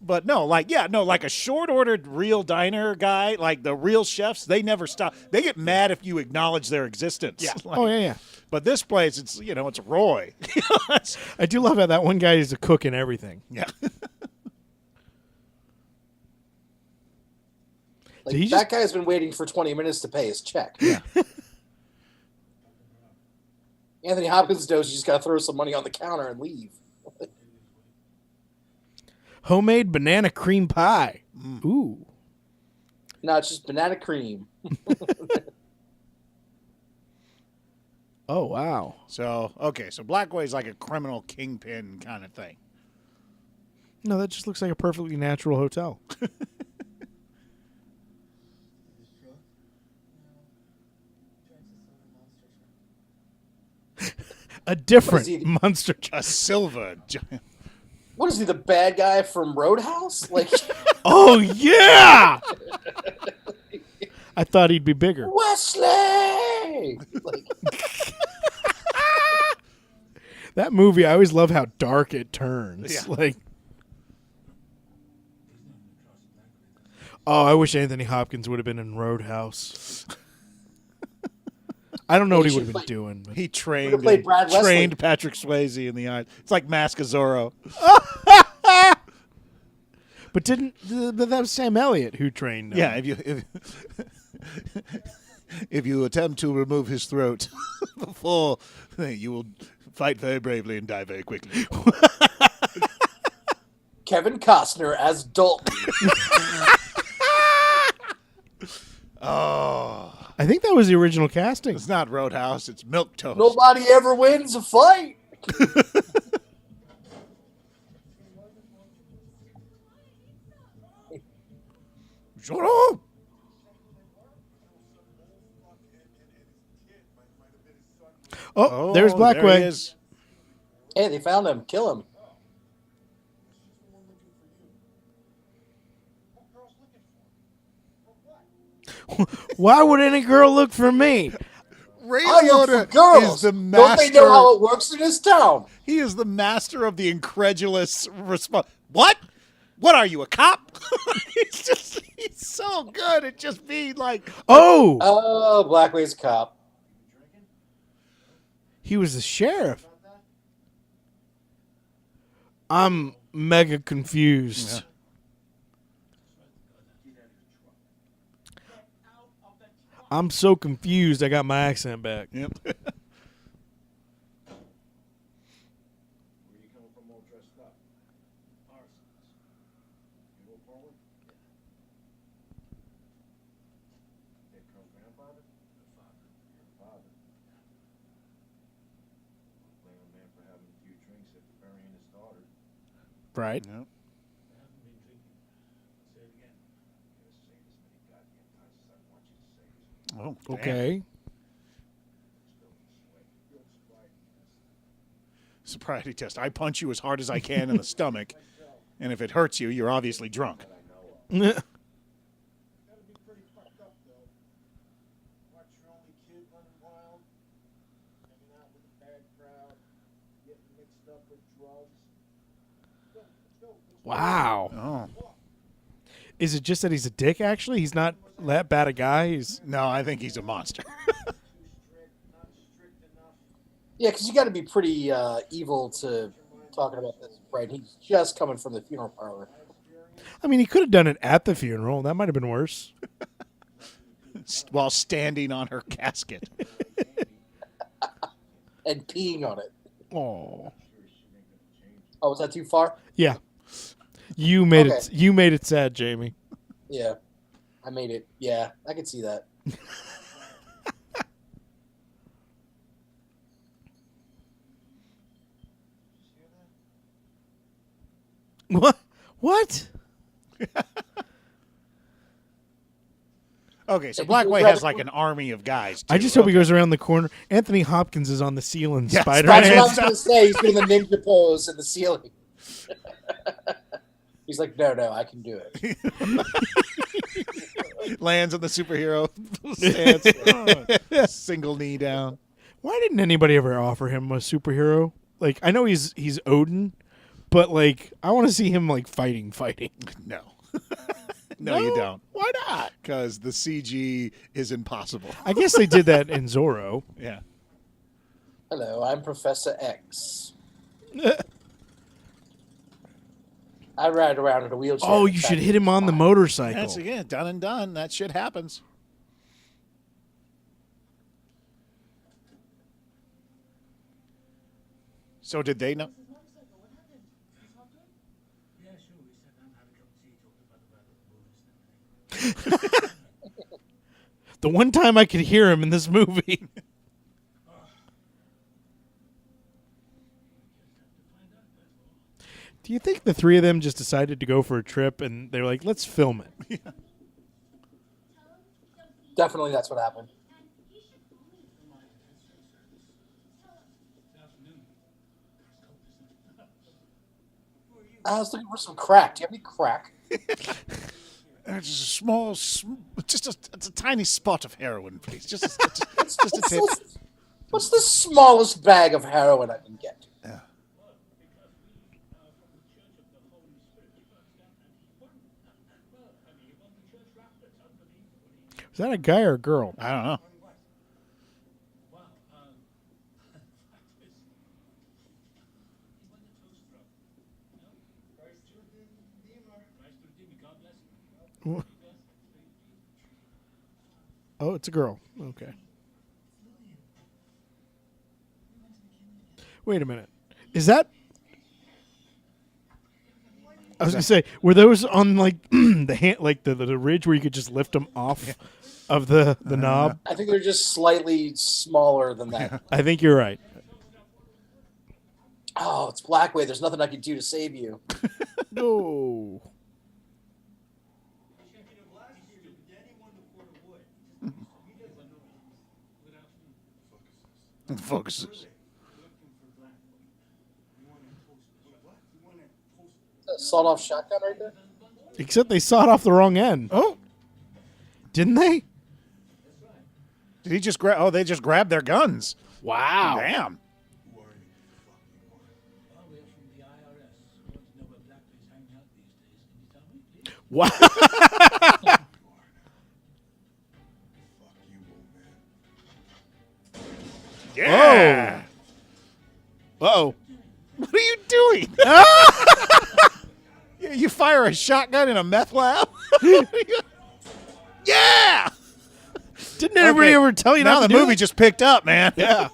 but no, like a short ordered real diner guy, like the real chefs, they never stop. They get mad if you acknowledge their existence. Yeah. Like, Oh, yeah. But this place, it's it's Roy. I do love how that one guy is a cook in everything. Yeah. Like, He that guy has been waiting for 20 minutes to pay his check. Yeah. Anthony Hopkins knows you just got to throw some money on the counter and leave. Homemade banana cream pie. Ooh. No, it's just banana cream. Oh, wow. So, okay, so Blackway's like a criminal kingpin kind of thing. No, that just looks like a perfectly natural hotel. A different he- monster truck. A silver giant. What is he, the bad guy from Roadhouse? Like, Oh, yeah! I thought he'd be bigger. Wesley! Like, That movie, I always love how dark it turns. Yeah. Like, oh, I wish Anthony Hopkins would have been in Roadhouse. I don't know what he would have been doing. But. He trained Would've played Brad Wesley. trained Patrick Swayze in the eyes. It's like Mask of Zorro. But but that was Sam Elliott who trained him. Yeah, if you attempt to remove his throat before, you will fight very bravely and die very quickly. Kevin Costner as Dalton. Oh, I think that was the original casting. it's not Roadhouse. It's Milk Toast. Nobody ever wins a fight. Shut up! Oh, there's There he Blackway. is. Hey, they found him. Kill him. Why would any girl look for me? Ray I look for Liotta girls. is the Don't master. they know how it works in this town? He is the master of the incredulous response. What? What are you, a cop? He's so good at just being like, Oh, Oh, Blackway's a cop. he was the sheriff. I'm mega confused. I'm so confused. I got my accent back. yep. Right. Yep. Oh, damn. Okay. Sobriety test. I punch you as hard as I can in the stomach, and if it hurts you, you're obviously drunk. Gotta be pretty fucked up, though. Watch your only kid running wild, hanging out with a bad crowd, getting mixed up with drugs. Let's go. Wow. Oh. Is it just that he's a dick, actually? He's not that bad a guy? He's... No, I think he's a monster. Too strict, not strict enough. Yeah, because you got to be pretty evil to talking about this, right? He's just coming from the funeral parlor. I mean, he could have done it at the funeral. That might have been worse. While standing on her casket. And peeing on it. Oh. Oh, was that too far? Yeah. You made Okay. it. You made it sad, Jamie. Yeah. I made it. Yeah, I could see that. What? What? Okay, so If you Blackway grab has the- like an army of guys. I too. just hope he Okay. goes around the corner. Anthony Hopkins is on the ceiling. Yeah, Spider-Man. That's what I was Spider-Man going to say. He's doing the ninja pose in the ceiling. He's like, no, I can do it. lands on the superhero stance. Single knee down. Why didn't anybody ever offer him a superhero? Like, I know he's Odin, but like, I want to see him like fighting. No. No, you don't. Why not? Because the CG is impossible. I guess they did that in Zorro. Yeah. Hello, I'm Professor X. I ride around in a wheelchair. Oh, you should hit him on the motorcycle. That's again done and done. That shit happens. So did they know? The one time I could hear him in this movie. Do you think the three of them just decided to go for a trip and they were like, let's film it? Definitely, that's what happened. I was looking for some crack. Do you have any crack? Just a small, it's a tiny spot of heroin, please. Just a tip. What's the smallest bag of heroin I can get? Yeah. Is that a guy or a girl? I don't know. Oh, it's a girl. Okay. Wait a minute. Is that? I was gonna say, were those on like the hand, like the ridge where you could just lift them off of the knob? I think they're just slightly smaller than that. I think you're right. Oh, it's Blackway. There's nothing I can do to save you. No. Focuses. Sawed-off shotgun right there. Except they sawed off the wrong end. Oh, Didn't they? did he just grab? Oh, they just grabbed their guns. Wow. Damn. Wow. Yeah. Uh-oh. What are you doing? You fire a shotgun in a meth lab? Yeah. Didn't anybody Okay. ever tell you Now not the to do movie it? just picked up, man. Yeah.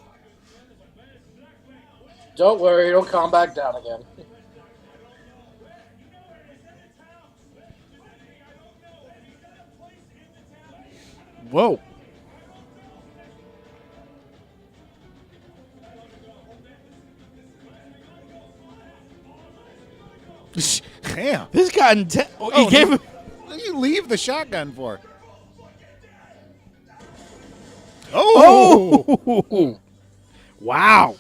Don't worry, it'll calm back down again. Whoa. Damn. This got intense. Oh, He gave him. What do you leave the shotgun for? Oh! Oh. Wow.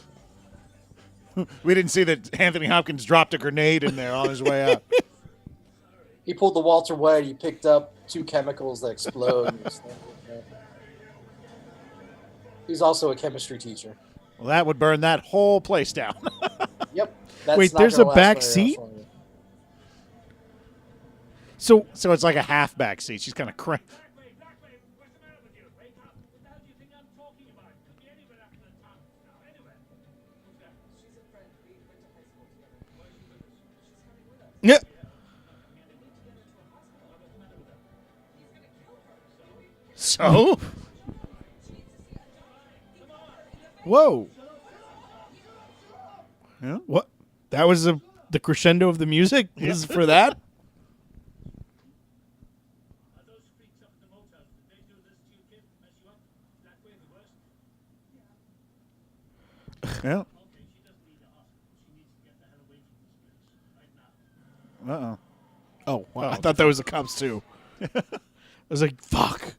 We didn't see that Anthony Hopkins dropped a grenade in there on his way out. He pulled the Walter White. He picked up 2 chemicals that explode. He's also a chemistry teacher. Well, that would burn that whole place down. Yep. That's Wait, not there's gonna a last back very seat? long. So So it's like a half back seat. She's kind of cramped. yeah. So? Whoa. Yeah. What? That was the crescendo of the music? Was for that? Yeah. Uh-oh. Oh, wow. I thought that was the cops too. I was like, fuck.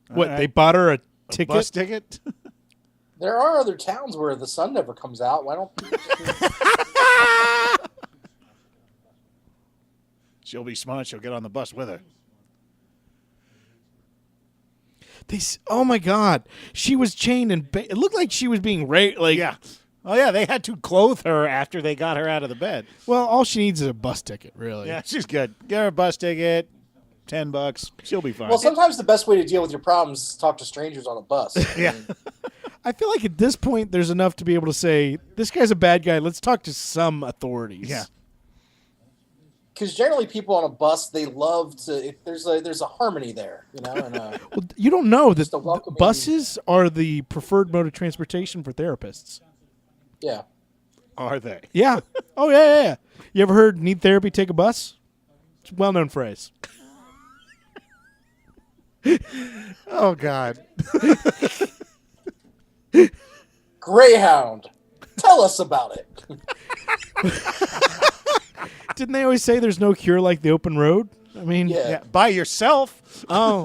What, right. they bought her a ticket? Bus ticket? There are other towns where the sun never comes out. Why don't people just She'll be smart. She'll get on the bus with her. Oh my God. She was chained and it looked like she was being raped. Like, Yeah. Oh, yeah, they had to clothe her after they got her out of the bed. well, all she needs is a bus ticket, really. Yeah, she's good. Get her a bus ticket, $10. She'll be fine. Well, sometimes the best way to deal with your problems is to talk to strangers on a bus. yeah. I feel like at this point there's enough to be able to say this guy's a bad guy. Let's talk to some authorities. Yeah. Because generally, people on a bus, they love to. There's a harmony there, you know. And Well, you don't know that Just a welcoming- buses are the preferred mode of transportation for therapists. yeah, Are they? Yeah. Oh yeah. You ever heard "need therapy? Take a bus"? It's a well-known phrase. Oh God. Greyhound. Tell us about it. Didn't they always say there's no cure like the open road? I mean, Yeah. Yeah, by yourself, Oh.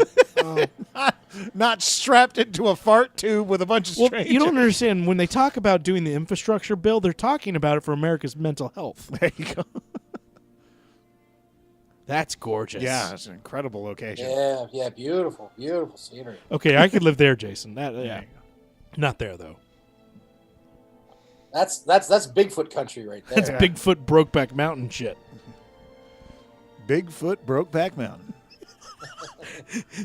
not strapped into a fart tube with a bunch of Well, strangers. you don't understand. When they talk about doing the infrastructure bill, they're talking about it for America's mental health. There you go. That's gorgeous. Yeah, it's an incredible location. Yeah, beautiful scenery. Okay, I could live there, Jason. Yeah. Not there though. That's Bigfoot country right there. That's Bigfoot Brokeback Mountain shit. Bigfoot Brokeback Mountain.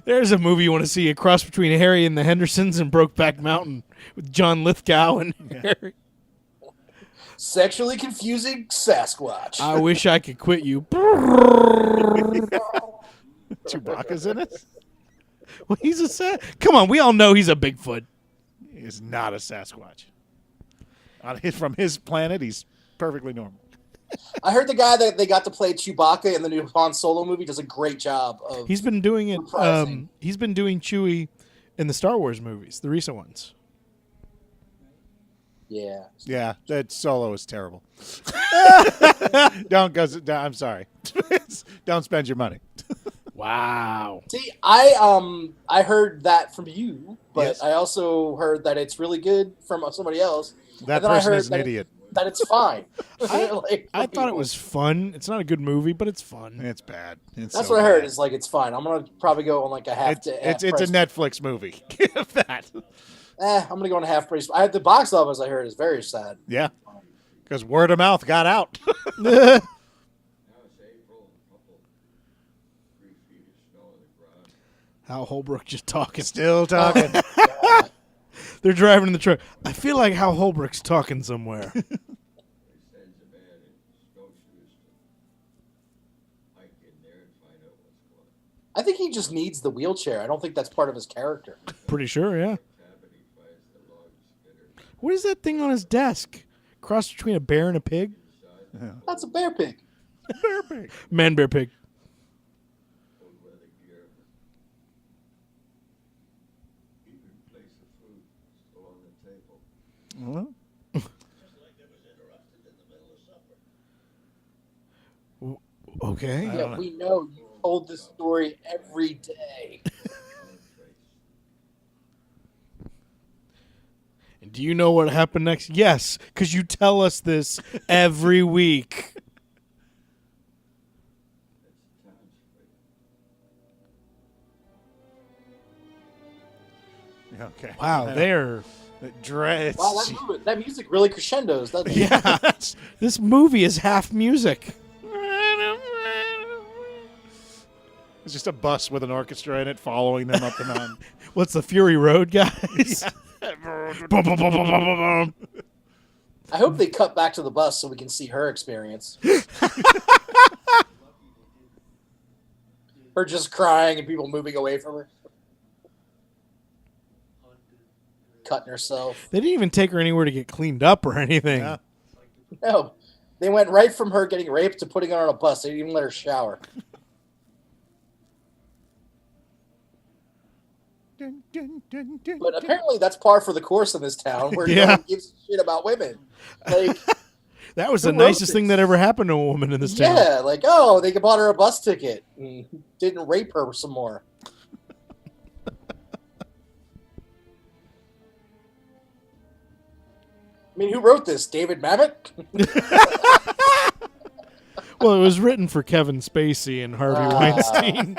There's a movie you want to see, a cross between Harry and the Hendersons and Brokeback Mountain with John Lithgow and Harry. Sexually confusing Sasquatch. I wish I could quit you. Chewbacca's in it. Well, he's a Come on, we all know he's a Bigfoot. He is not a Sasquatch. From his planet, he's perfectly normal. I heard the guy that they got to play Chewbacca in the new Han Solo movie does a great job of. He's been doing it. Reprising. He's been doing Chewie in the Star Wars movies, the recent ones. Yeah. Yeah, that Solo is terrible. Don't go. I'm sorry. Don't spend your money. Wow. See, I heard that from you, but Yes. I also heard that it's really good from somebody else. That And then I person heard is an that idiot. That it's fine. Like, I from thought it people. was fun. It's not a good movie, but it's fun. It's bad. It's That's so what I heard. bad. Is like it's fine. I'm gonna probably go on like a half. It's a Netflix movie. Give that. I'm gonna go on a half price. I had the box office. I heard is very sad. Yeah, because word of mouth got out. Hal Holbrook just talking. Still talking. They're driving in the truck. I feel like Hal Holbrook's talking somewhere. I think he just needs the wheelchair. I don't think that's part of his character. Pretty sure, yeah. What is that thing on his desk? Cross between a bear and a pig? That's a bear pig. Bear pig. Man, bear, pig. Well, Okay. Yeah, we know you told this story every day. And do you know what happened next? Yes, because you tell us this every week. okay. Wow, they're... Dread. Wow, that music really crescendos, doesn't it? Yeah. This movie is half music. It's just a bus with an orchestra in it following them up the mountain. What's the Fury Road, guys? Bum, bum, bum, bum, bum, bum, bum. I hope they cut back to the bus so we can see her experience. Her just crying and people moving away from her. Cutting herself. They didn't even take her anywhere to get cleaned up or anything. Yeah. No. They went right from her getting raped to putting her on a bus. They didn't even let her shower. Dun, dun, dun, dun, But dun. apparently that's par for the course in this town where Yeah. no one gives a shit about women. Like, That was Who the wrote nicest thing this? that ever happened to a woman in this town. yeah, like, oh, they bought her a bus ticket and didn't rape her some more. I mean, who wrote this? David Mamet? Well, it was written for Kevin Spacey and Harvey Ah. Weinstein.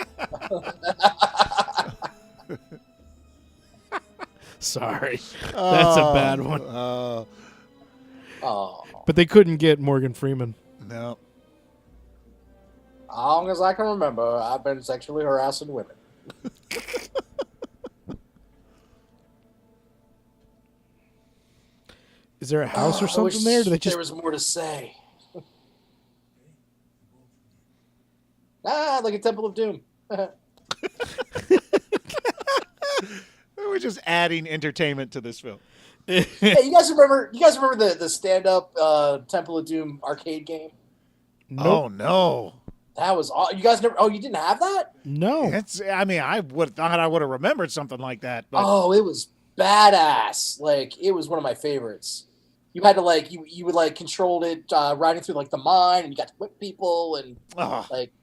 Sorry. That's a bad one. Oh, But they couldn't get Morgan Freeman. No. as long as I can remember, I've been sexually harassing women. Is there a house or I wish something there? Do they just there was more to say. Like a Temple of Doom. We're just adding entertainment to this film. Hey, you guys remember the stand-up Temple of Doom arcade game? Nope. Oh no. That was you guys never. Oh, you didn't have that? No. I mean, I would thought I would have remembered something like that. But Oh, it was badass. Like, it was one of my favorites. You had to you would controlled it riding through the mine, and you got to whip people, and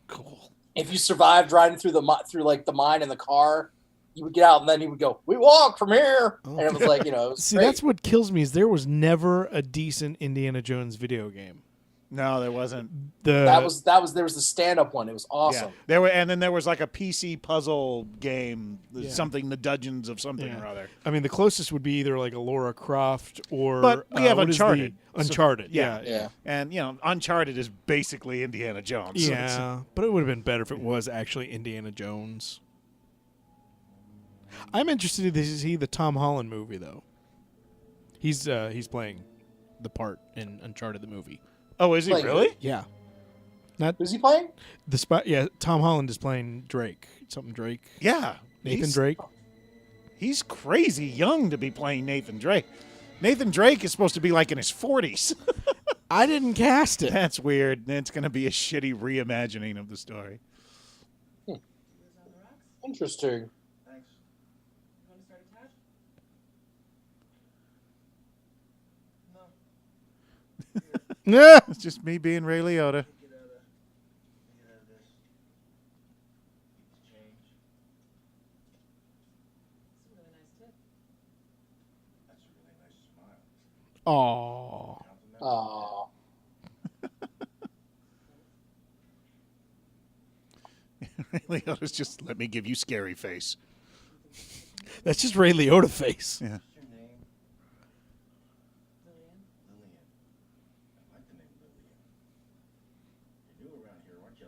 cool. if you survived riding through the mine in the car, you would get out, and then he would go, "We walk from here," and it was it was See, great. that's what kills me is there was never a decent Indiana Jones video game. No, there wasn't. There was the stand-up one. It was awesome. Yeah. Then there was like a PC puzzle game, something the Dungeons of something or other. I mean, the closest would be either like a Lara Croft or. But we have what is the- Uncharted. Uncharted, Yeah. yeah. And Uncharted is basically Indiana Jones. So it's- Yeah, but it would have been better if it was actually Indiana Jones. I'm interested to see the Tom Holland movie though. He's playing the part in Uncharted the movie. Oh, is he Like- really? Yeah. Who's he playing? The spot. Yeah, Tom Holland is playing Drake. Something Drake. Yeah. Nathan Drake. He's crazy young to be playing Nathan Drake. Nathan Drake is supposed to be like in his 40s. I didn't cast it. That's weird. It's going to be a shitty reimagining of the story. Interesting. Thanks. You want to start attached? No. Yeah. It's just me being Ray Liotta. Get out of this. Keep the change. It's a really nice tip. That's a really nice smile. Aww. Compliment. Oh, Ray Liotta's just let me give you scary face. That's just Ray Liotta face. Yeah. What's your name? Lillian? Lillian. I like the name Lillian. You're new around here, aren't you,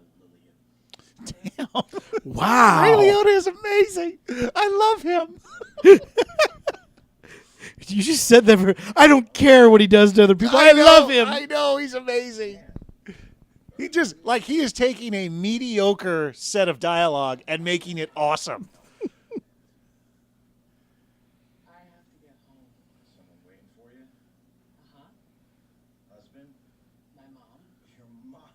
Lillian? Wow. Ray Liotta is amazing. I love him. You just said that for. I don't care what he does to other people. I love him. I know he's amazing. He just he is taking a mediocre set of dialogue and making it awesome. I have to get home. Someone waiting for you? Uh-huh. Husband? My mom. Your mom.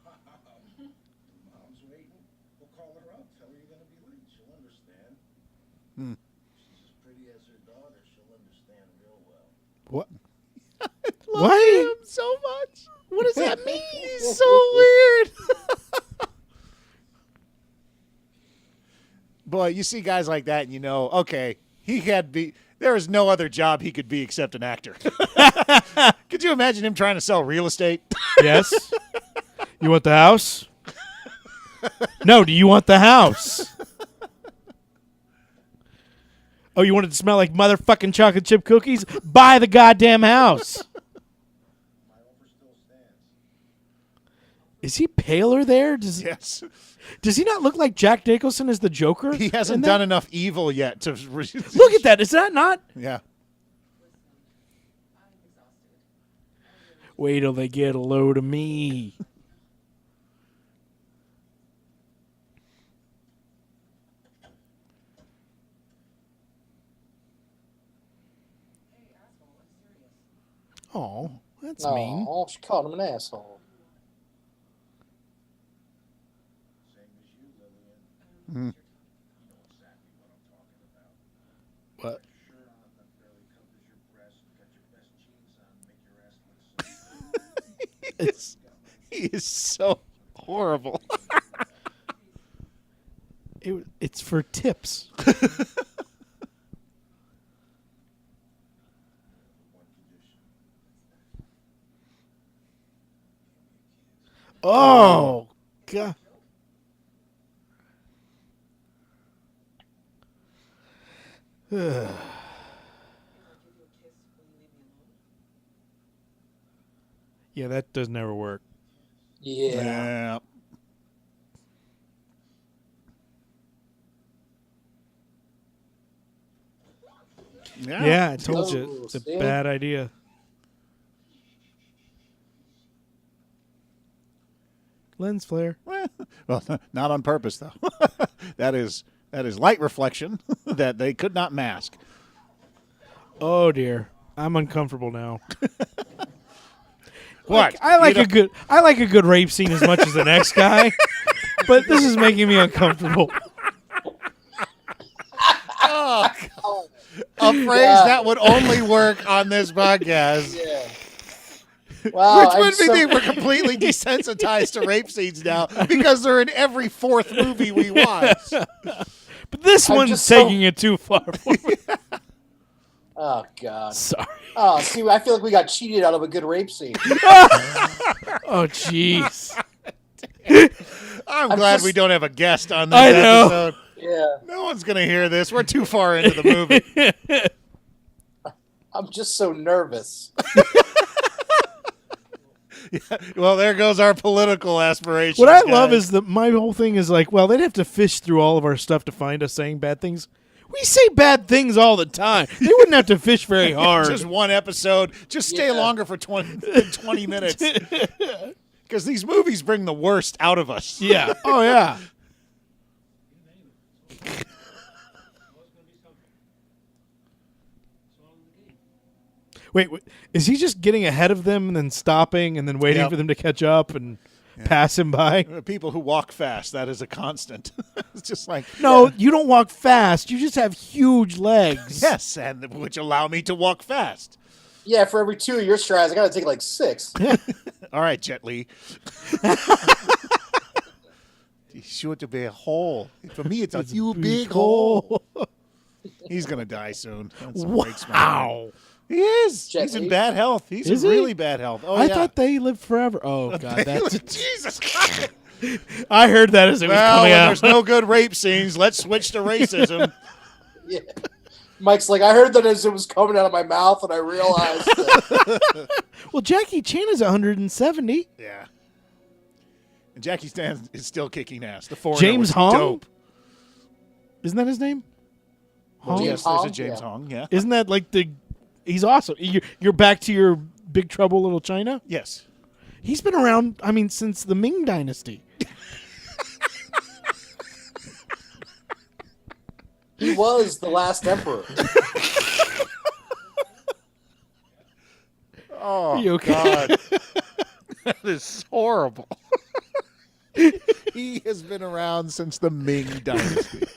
Mom's waiting? We'll call her up. Tell her you're going to be late. She'll understand. She's as pretty as her daughter. She'll understand real well. What? Love What? him so much. What does that mean? He's so weird. Boy, you see guys like that and you know, okay, there is no other job he could be except an actor. Could you imagine him trying to sell real estate? Yes. You want the house? No. Do you want the house? Oh, you want it to smell like motherfucking chocolate chip cookies? Buy the goddamn house. My offer still stands. Is he paler there? Yes. Does he not look like Jack Nicholson as the Joker? He in hasn't that? done enough evil yet to Look at that. Is that not? Yeah. I'm exhausted. Wait till they get a load of me. Hey, asshole, I'm serious. Oh, that's mean. oh, she called him an asshole. Same as you, Lillian. I don't know You know exactly what I'm talking about. What? Shirt on that barely covers your breast. Got your best jeans on. Make your ass look so He is so horrible. It's for tips. one condition. Oh, God. If I give you a kiss, will you leave me alone? Yeah, that doesn't ever work. Yeah. Yeah, I told you. Oh, It's a see? bad idea. Lens flare. Well, not on purpose though. that is light reflection that they could not mask. Oh dear, I'm uncomfortable now. What? I like a good rape scene as much as the next guy, but this is making me uncomfortable. A phrase that would only work on this podcast. Yeah. Wow, Which would mean we're completely desensitized to rape scenes now because they're in every fourth movie we watch. But this I'm one's just taking it too far. For me. Oh God. Sorry. Oh, see, I feel like we got cheated out of a good rape scene. Oh jeez. I'm glad just- we don't have a guest on this I know. episode. Yeah. No one's going to hear this. We're too far into the movie. I'm just so nervous. Well, there goes our political aspirations. What I love guys. is that my whole thing is like, well, they'd have to fish through all of our stuff to find us saying bad things. We say bad things all the time. They wouldn't have to fish very hard. just one episode. Just stay Yeah. longer for 20 minutes. Because these movies bring the worst out of us. Yeah. Oh yeah. Wait, is he just getting ahead of them and then stopping and then waiting Yep. for them to catch up and pass him by? People who walk fast, that is a constant. It's just like, No, you don't walk fast. You just have huge legs. yes, and which allow me to walk fast. Yeah, for every 2 of your strides, I got to take like 6. All right, Jet Li. It's sure to be a hole. For me, it's a huge big hole. He's going to die soon. That's what breaks my heart. Wow. He is. Jet He's in Li? bad health. He's Is in he? really bad health. Oh, I yeah. thought they lived forever. Oh God, that's Jesus Christ. I heard that as it was Well, coming when out. there's no good rape scenes, let's switch to racism. Yeah. Mike's like, I heard that as it was coming out of my mouth, and I realized that. Well, Jackie Chan is 170. Yeah. And Jackie Chan is still kicking ass. The foreigner James was Hong? dope. Isn't that his name? Well, James yes, there's a Hong? James Yeah. Hong. Yeah. Isn't that like the? He's awesome. You're back to your Big Trouble Little China. Yes. He's been around. I mean, since the Ming Dynasty. He was the last emperor. Oh, You okay? God. That is horrible. He has been around since the Ming Dynasty.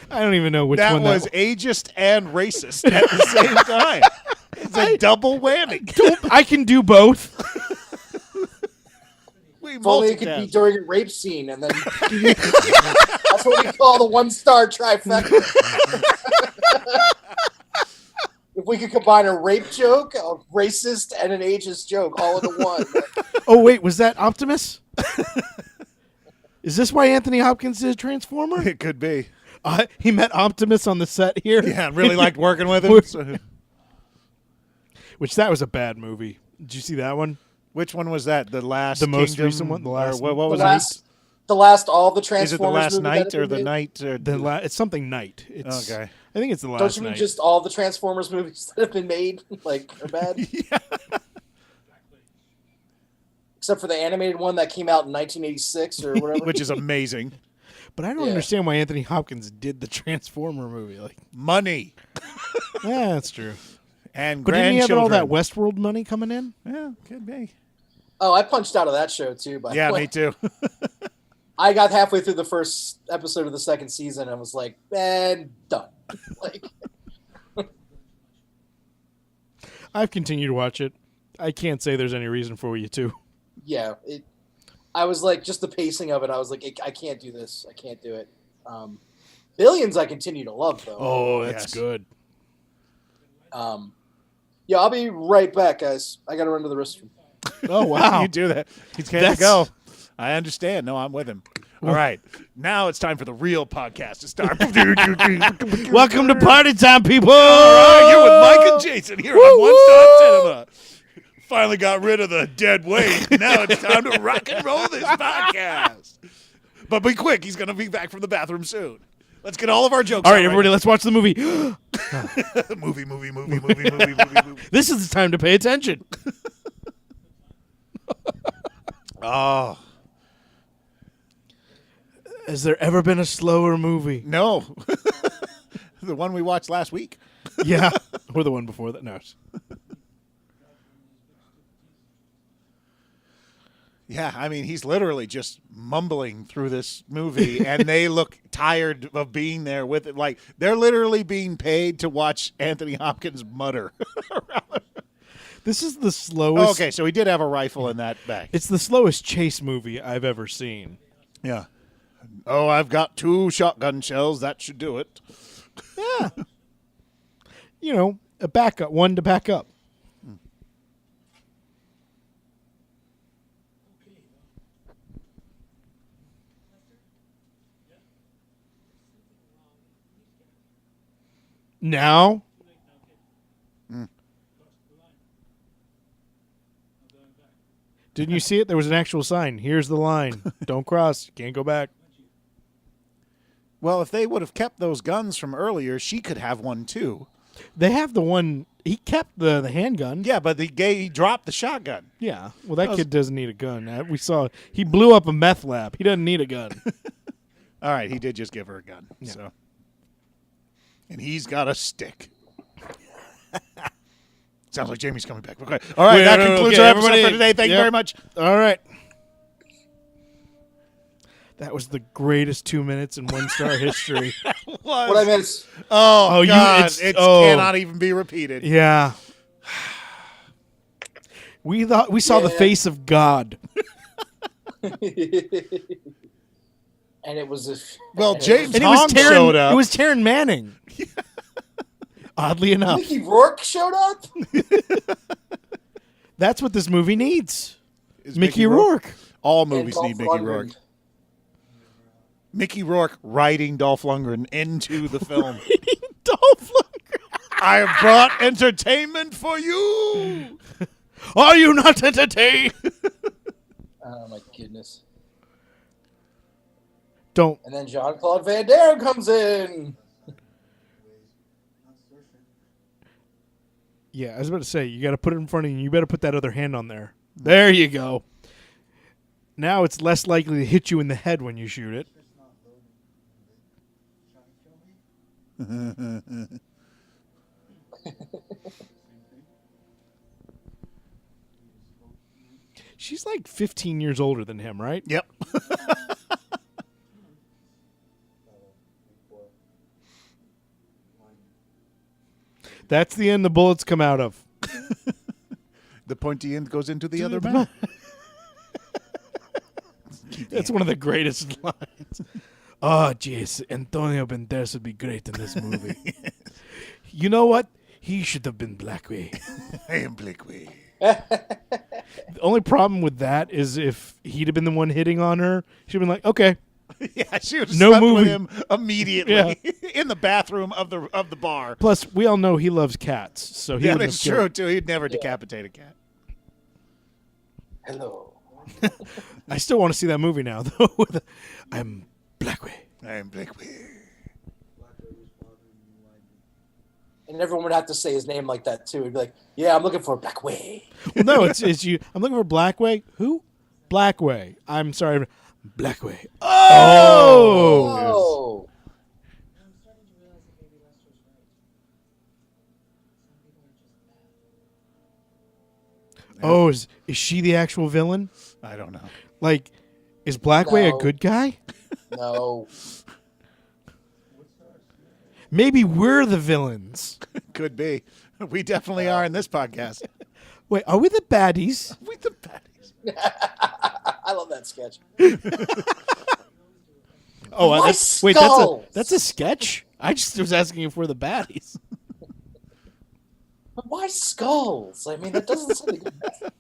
I don't even know which That one was that ageist and racist at the same time. It's a double whammy. I can do both. We If only it could be multitask. during a rape scene, and then that's what we call the 1-star trifecta. If we could combine a rape joke, a racist, and an ageist joke all into one. Oh wait, was that Optimus? Is this why Anthony Hopkins is a Transformer? It could be. He met Optimus on the set here. Yeah, really liked working with him. So- Which that was a bad movie. Did you see that one? which one was that? The last The most Kingdom? recent one? The last Or what one? was The last all the it? Transformers Is it the last movie night that or have the been made? night? Or It's something night. It's, Okay. I think it's the last Don't you mean night. just all the Transformers movies that have been made like are bad? Yeah. Except for the animated one that came out in 1986 or whatever. Which is amazing. But I don't Yeah. understand why Anthony Hopkins did the Transformer movie. Like, Money yeah, that's true. and But didn't he have grandchildren. all that Westworld money coming in? Yeah, could be. Oh, I punched out of that show too. By Yeah, the way. me too. I got halfway through the first episode of the second season and was like, man, done. Like, I've continued to watch it. I can't say there's any reason for you to. yeah, I was like, just the pacing of it. I was like, I can't do this. I can't do it. Billions, I continue to love though. Oh, that's Yes. good. Yeah, I'll be right back, guys. I got to run to the restroom. Oh, wow. You do that. He's got to That's- go. I understand. No, I'm with him. All right. Now it's time for the real podcast to start. Welcome to Party Time, people. All right, you're with Mike and Jason here on One Star Cinema. Finally got rid of the dead weight. Now it's time to rock and roll this podcast. But be quick. He's going to be back from the bathroom soon. Let's get all of our jokes All out right, everybody, let's watch the movie. movie. This is the time to pay attention. Oh, Has there ever been a slower movie? No. The one we watched last week. Yeah. Or the one before that. No. Yeah, I mean, he's literally just mumbling through this movie, and they look tired of being there with it. Like, they're literally being paid to watch Anthony Hopkins mutter. This is the slowest. Okay, so he did have a rifle in that bag. It's the slowest chase movie I've ever seen. Yeah. Oh, I've got 2 shotgun shells. That should do it. Yeah. You know, a backup, one to back up. Now? Didn't you see it? There was an actual sign. Here's the line. Don't cross. Can't go back. Well, if they would have kept those guns from earlier, she could have one too. They have the one. He kept the handgun. Yeah, but he dropped the shotgun. Yeah. Well, that kid doesn't need a gun. We saw he blew up a meth lab. He doesn't need a gun. All right, he did just give her a gun. Yeah. So, and he's got a stick. Sounds like Jamie's coming back. Okay. All right, that concludes our episode for today. Thank you very much. All right. That was the greatest 2 minutes in 1-star history. What I miss? Oh, God. It oh. cannot even be repeated. Yeah. We saw the face of God. And it was Well, James And it was Hong Taryn, showed up. It was Taryn Manning. Oddly enough. Mickey Rourke showed up. That's what this movie needs. Is Mickey Rourke. All And movies Dolph need Mickey Lundgren. Rourke. Mickey Rourke riding Dolph Lundgren into the film. Dolph Lundgren. I have brought entertainment for you. Are you not entertained? Oh my goodness! Don't. And then Jean-Claude Van Damme comes in. Yeah, I was about to say, you got to put it in front of you. You better put that other hand on there. There you go. Now it's less likely to hit you in the head when you shoot it. She's like 15 years older than him, right? Yep. That's the end the bullets come out of. The pointy end goes into the other mouth. That's one of the greatest lines. Oh, jeez. Antonio Banderas would be great in this movie. You know what? He should have been Blackway. I am Blackway. The only problem with that is if he'd have been the one hitting on her, she'd have been like, okay. Yeah, she would have No slept with movie. him immediately Yeah. in the bathroom of the bar. Plus, we all know he loves cats, so he Yeah, wouldn't that's have true killed. too. He'd never decapitate a cat. Hello. I still want to see that movie now, though. I'm Blackway. I am Blackway. And everyone would have to say his name like that too. He'd be like, "Yeah, I'm looking for Blackway." Well, no, it's you. I'm looking for Blackway. Who? Blackway. I'm sorry. Blackway. Oh! Oh, I'm starting to realize that maybe Lester's right. Some people are just bad. Oh, is she the actual villain? I don't know. Like, is Blackway No. a good guy? no. Maybe we're the villains. Could be. We definitely are in this podcast. Wait, are we the baddies? We the baddies. I love that sketch. Oh, My that's skulls! that's a sketch. I just was asking if we're the baddies. But why skulls? I mean, that doesn't sound like a good.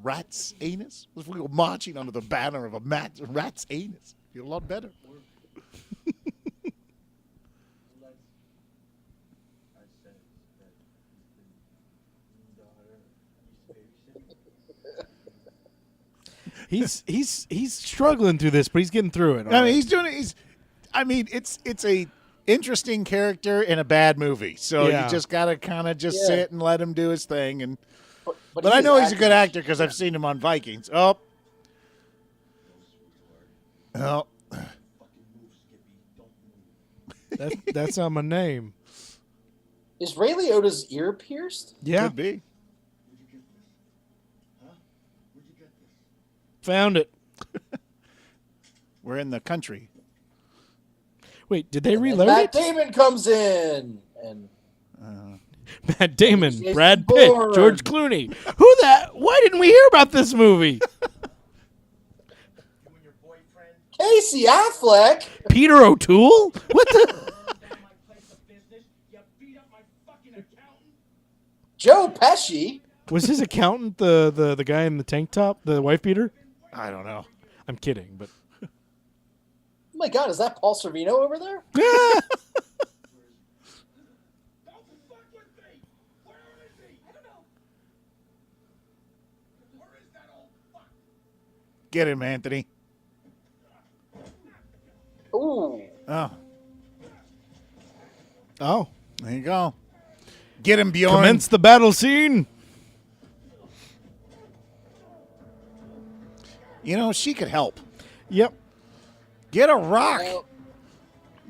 Rat's anus? If we go marching under the banner of a rat's anus, you're a lot better. He's struggling through this, but he's getting through it. all I mean, right. he's doing it. It's a interesting character in a bad movie. So Yeah. you just gotta kind of just Yeah. sit and let him do his thing. And But I is know he's a good acting. actor because I've seen him on Vikings. Oh, Oh, Fucking move, Skippy. Don't move. That's not my name. Is Ray Liotta's ear pierced? Yeah, could be. Where'd you get this? Huh? Where'd you get this? found it. We're in the country. Wait, did they And then reload Matt it? Damon comes in, and Matt Damon, Jason Brad Pitt, Bourne. George Clooney. Who that? Why didn't we hear about this movie? You and your boyfriend Casey Affleck. Peter O'Toole? What the? burned down my place of business. You beat up my fucking accountant. Joe Pesci. Was his accountant the guy in the tank top, the wife beater? I don't know. I'm kidding, but Oh my God, is that Paul Sorvino over there? Don't fuck with me. Where is he? I don't know. Where is that old fuck? Get him, Anthony. Ooh. Oh, oh, there you go. Get him, Bjorn. commence the battle scene. You know, she could help. Yep. Get a rock. Well,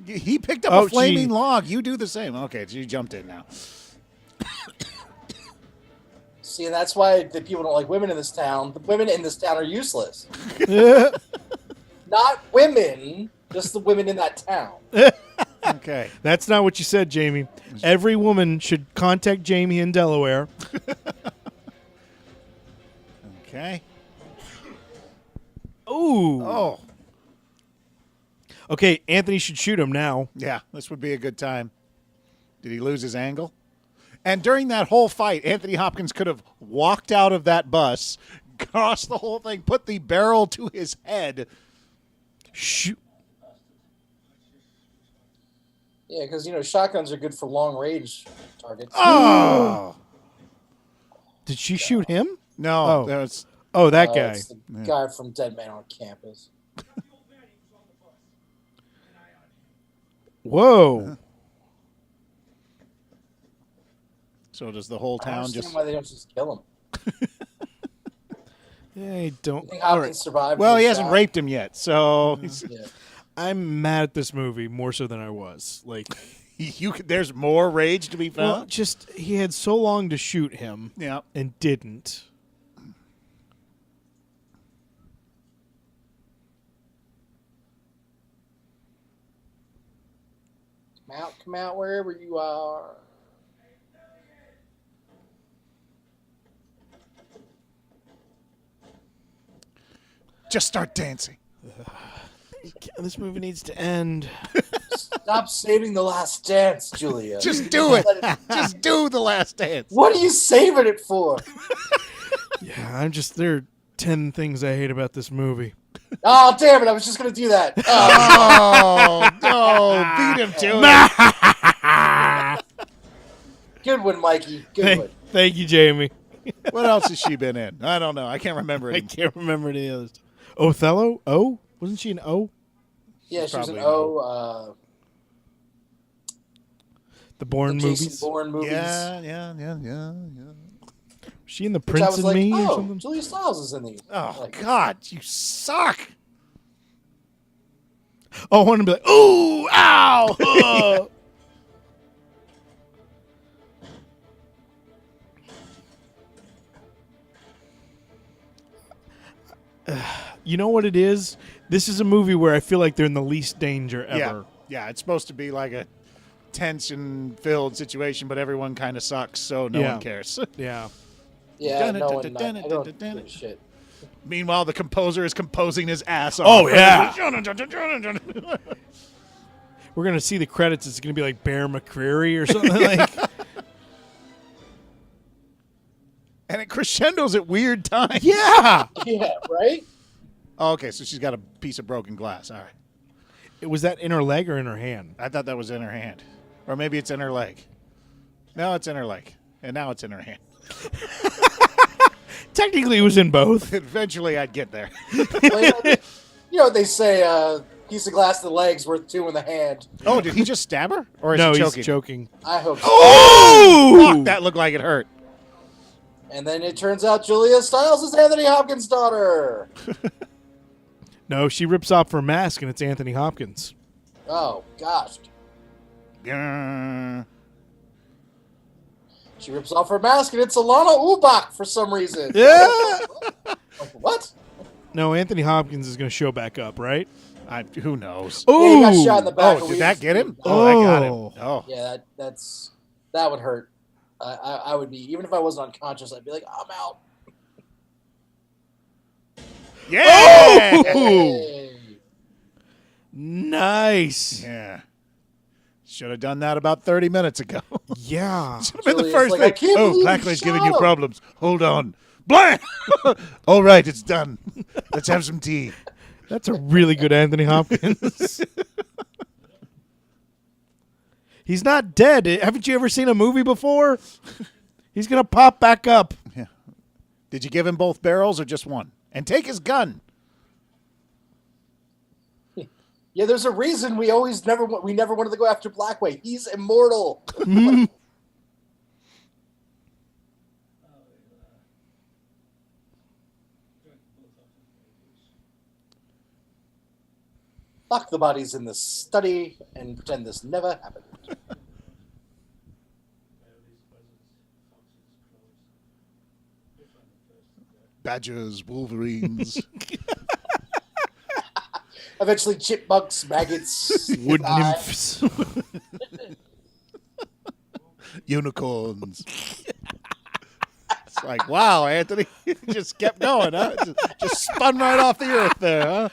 He picked up Oh, a flaming gee. log. You do the same. Okay, you jumped in now. see, and that's why the people don't like women in this town. The women in this town are useless. Not women, just the women in that town. Okay. That's not what you said, Jamie. Every woman should contact Jamie in Delaware. Okay. Ooh. Oh, Okay, Anthony should shoot him now. yeah. This would be a good time. Did he lose his angle? And during that whole fight, Anthony Hopkins could have walked out of that bus, crossed the whole thing, put the barrel to his head. Shoot. Yeah, because, shotguns are good for long range targets. Oh Did she shoot him? no, Oh. that was Oh, that guy. It's the guy from Dead Man on Campus. Whoa. so. Does the whole I town understand just? why they don't just kill him. I don't. I think Hopkins survived. Well, he being hasn't shot. raped him yet, so he's- Yeah. I'm mad at this movie more so than I was. Like, there's more rage to be well, found. just he had so long to shoot him Yeah. and didn't. Come out wherever you are. Just start dancing. This movie needs to end. Stop saving the last dance, Julia. Just do it. Just do the last dance. What are you saving it for? Yeah, there are 10 things I hate about this movie. Oh, damn it. I was just going to do that. Oh, no. Beat him to it. Good one, Mikey. Good one. Thank you, Jamie. What else has she been in? I don't know. I can't remember I it. can't remember any others. Othello? O? Wasn't she an O? Yeah, she was an Probably O. The Bourne Jason movies? Bourne movies. Yeah. Was she in The Which I Prince was and like, Me or oh, something? Julia Stiles is in these. Oh, Like, God. You suck. Oh, I want to be like, ooh, ow. You know what it is? This is a movie where I feel like they're in the least danger ever. Yeah, it's supposed to be like a tension-filled situation, but everyone kind of sucks, so no Yeah. one cares. Yeah. yeah, no one. Dun-dun-dun-dun-dun-dun-dun. I don't give a shit. Meanwhile, the composer is composing his ass off. Oh, yeah. We're going to see the credits. It's going to be like Bear McCreary or something like. And it crescendos at weird times. Yeah. Yeah, right? Oh, okay, so she's got a piece of broken glass. All right. Was that in her leg or in her hand? I thought that was in her hand. Or maybe it's in her leg. No, it's in her leg. And now it's in her hand. Technically, it was in both. Eventually, I'd get there. Well, you know what they say, piece of glass in the leg's worth two in the hand. Oh, did he just stab her? Or is No, he he's choking? choking. I hope so. Oh! Fuck, that looked like it hurt. And then it turns out Julia Stiles is Anthony Hopkins' daughter. No, she rips off her mask, and it's Anthony Hopkins. Oh gosh. Grr. She rips off her mask and it's Alana Ubach for some reason. Yeah. Like, what? No, Anthony Hopkins is going to show back up, right? Who knows? Oh, Yeah, he got shot in the back. Oh, a did week. that get him? Oh, that got him. Oh. Oh. Yeah, that would hurt. I would be, even if I wasn't unconscious, I'd be like, I'm out. Yeah! Hey. Nice. Yeah. Should have done that about 30 minutes ago. Yeah. Should have been the Julia's first like, I thing. can't Oh, believe you Blackway's giving shot you him. problems. Hold on. Blam! All right, it's done. Let's have some tea. That's a really good Anthony Hopkins. He's not dead. Haven't you ever seen a movie before? He's going to pop back up. Did you give him both barrels or just one? And take his gun. Yeah, there's a reason we never wanted to go after Blackway. He's immortal. Lock the bodies in the study and pretend this never happened. Badgers, wolverines. Eventually, chipmunks, maggots, Wood die. nymphs. Unicorns. It's like, wow, Anthony. Just kept going, huh? Just spun right off the earth there, huh?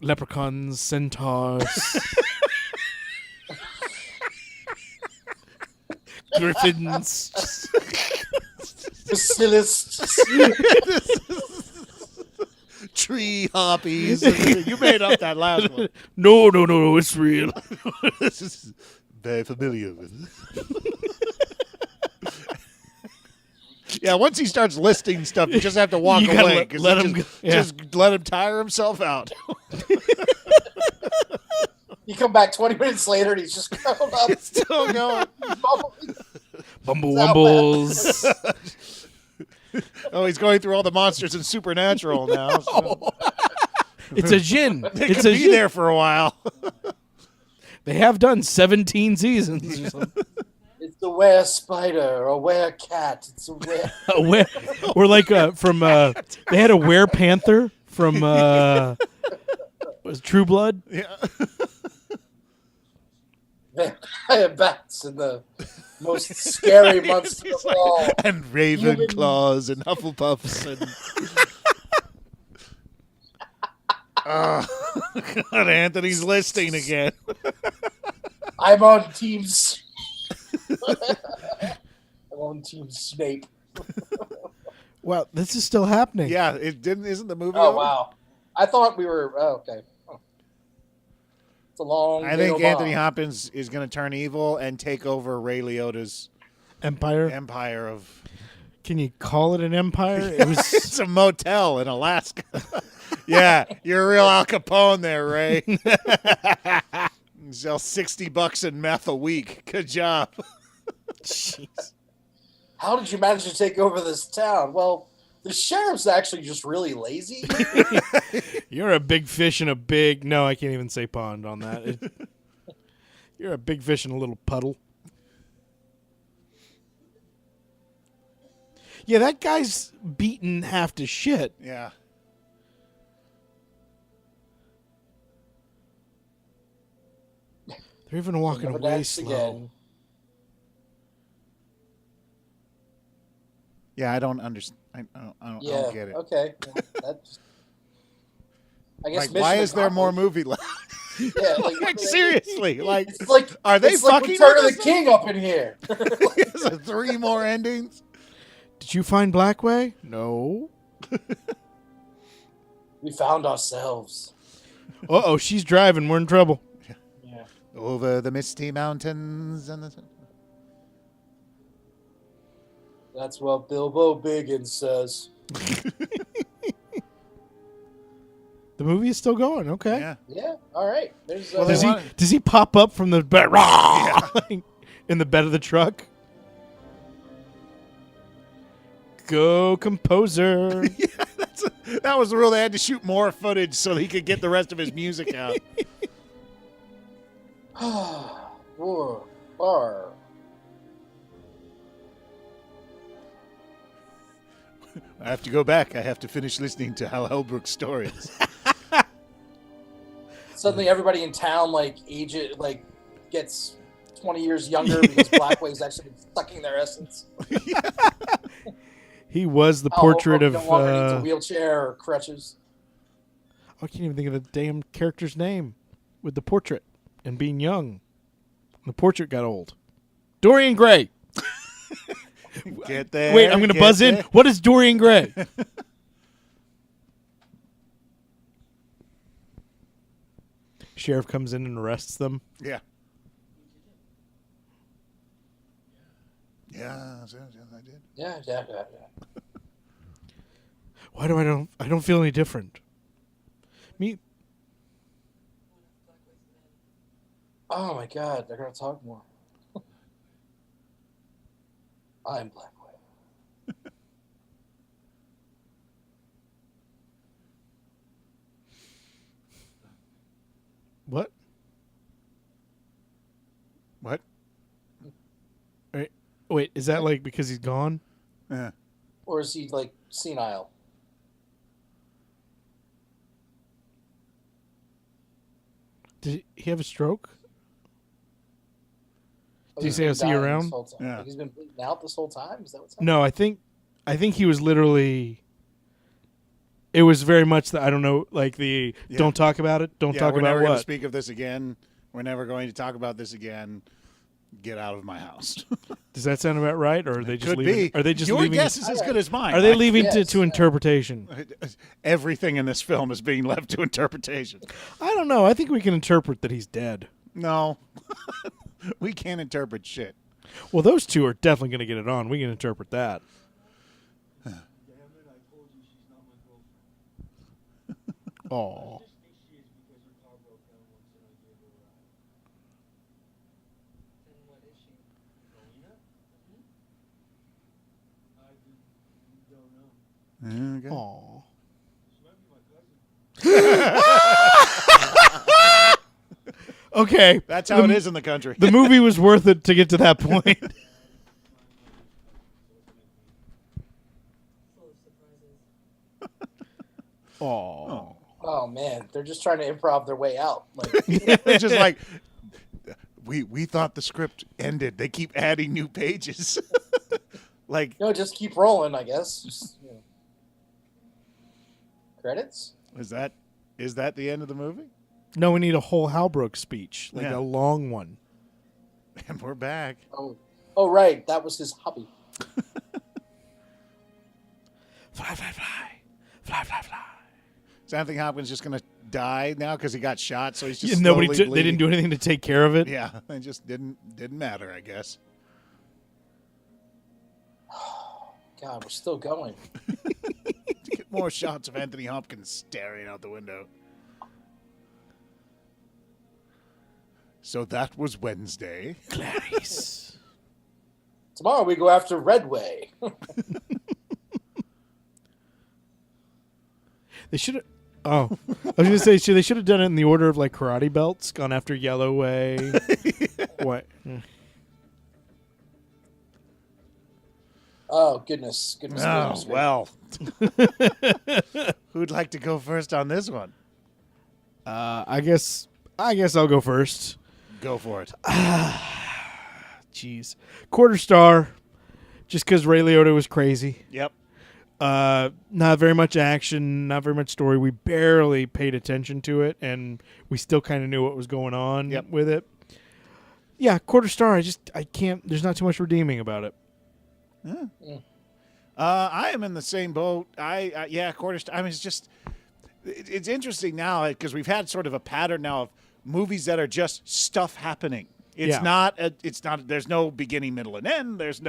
Leprechauns, centaurs. Griffins. Basilists. Tree hoppies. You made up that last one. No, it's real. This is very familiar with. Yeah, once he starts listing stuff, you just have to walk You gotta away. let- 'cause let you him just, go- yeah. just let him tire himself out. You come back 20 minutes later and he's just curled up. Still going. Bumble wumbles. Oh, he's going through all the monsters in Supernatural now. So It's a gin. they It's could a be gin. there for a while. They have done 17 seasons. or something. It's a were spider or a were cat. It's a were. Or like from they had a were panther from was True Blood. Yeah. Vampire bats and the most scary monster of all. And Ravenclaws and Hufflepuffs and. Oh, God, Anthony's listing again. I'm on teams. I'm on Team Snape. Well, this is still happening. Yeah, it didn't. Isn't the movie? Oh over? wow! I thought we were. Oh, okay. Oh. It's a long. I think Anthony Hopkins is going to turn evil and take over Ray Liotta's Empire. empire of. Can you call it an empire? It was. It's a motel in Alaska. Yeah, you're a real Al Capone there, Ray. You sell $60 in meth a week. Good job. Jeez. How did you manage to take over this town? Well, the sheriff's actually just really lazy. You're a big fish in a big. No, I can't even say pond on that. You're a big fish in a little puddle. Yeah, that guy's beaten half to shit. Yeah. They're even walking never away dance slow. again. Yeah, I don't understand. I don't get it. Okay. Well, that's. I guess. Like, why mission is there more accomplished. movie left? Yeah, Like, seriously. Like, It's like are they it's like fucking Return of with the us? King up in here. Is there 3 more endings? Did you find Blackway? No. We found ourselves. Uh-oh, she's driving. We're in trouble. Yeah. Over the misty mountains and the. That's what Bilbo Baggins says. The movie is still going. Okay. Yeah. Yeah. All right. There's. Well, they Does he want- does he pop up from the bed in the bed of the truck? Go composer. That was the rule. They had to shoot more footage so he could get the rest of his music out. War. Bar. I have to go back. I have to finish listening to Hal Holbrook's stories. Suddenly, everybody in town gets 20 years younger because Blackway's actually sucking their essence. He was the Hal portrait Holbrook of. no longer needs a wheelchair or crutches. I can't even think of the damn character's name with the portrait and being young. The portrait got old. Dorian Gray. Get there. Wait, I'm going to buzz in. What is Dorian Gray? Sheriff comes in and arrests them. Yeah. Yeah, I did. Yeah. Why do I don't feel any different? Me. Oh my God, they're gonna talk more. I'm Blackway. What? What? Wait, is that like because he's gone? Yeah. Or is he like senile? Did he have a stroke? Or Did he he's say, been "I'll see you dying this around"? whole time? Yeah. Like he's been bleeding out this whole time. Is that what's happening? No, I think he was literally. It was very much the I don't know, like the Yeah. don't talk about it. Don't Yeah, talk we're about never going to what. speak of this again. We're never going to talk about this again. Get out of my house. Does that sound about right, or are they just Could leaving? be. Are they just Your leaving? guess is as good as mine. Are they leaving Yes, to yeah. interpretation? Everything in this film is being left to interpretation. I don't know. I think we can interpret that he's dead. No. We can't interpret shit. Well, those two are definitely going to get it on. We can interpret that. Damn it, I told you she's not my girlfriend. Oh, I just think she is because her car broke down once and I gave her a ride. Then what is she? Rowena? I don't know. Okay. oh. She might be my cousin. Okay, That's how it is in the country. the movie was worth it to get to that point. Full of surprises. Oh, Oh man, they're just trying to improv their way out. Like, It's just like we thought the script ended. They keep adding new pages. Like, just keep rolling, I guess. Just, Credits? is that the end of the movie? no, we need a whole Halbrook speech, like Yeah. a long one. And we're back. Oh right, that was his hobby. Fly, fly, fly, fly, fly, fly. Is Anthony Hopkins just going to die now because he got shot? So he's just Yeah, nobody. slowly They didn't bleeding? do anything to take care of it. Yeah, it just didn't matter, I guess. God, we're still going. To get more shots of Anthony Hopkins staring out the window. So that was Wednesday. Clarice. Tomorrow we go after Redway. They should have. Oh, I was gonna say they should have done it in the order of like karate belts. Gone after Yellow Way. What? Oh goodness. Oh, well. Who'd like to go first on this one? I guess I'll go first. Go for it. Jeez, quarter star. Just because Ray Liotta was crazy. Yep. Not very much action, not very much story. We barely paid attention to it, and we still kind of knew what was going on Yep. with it. Yeah, quarter star. I can't. There's not too much redeeming about it. I am in the same boat. Quarter star. I mean, it's interesting now because we've had sort of a pattern now of movies that are just stuff happening. It's Yeah. not. There's no beginning, middle, and end. There's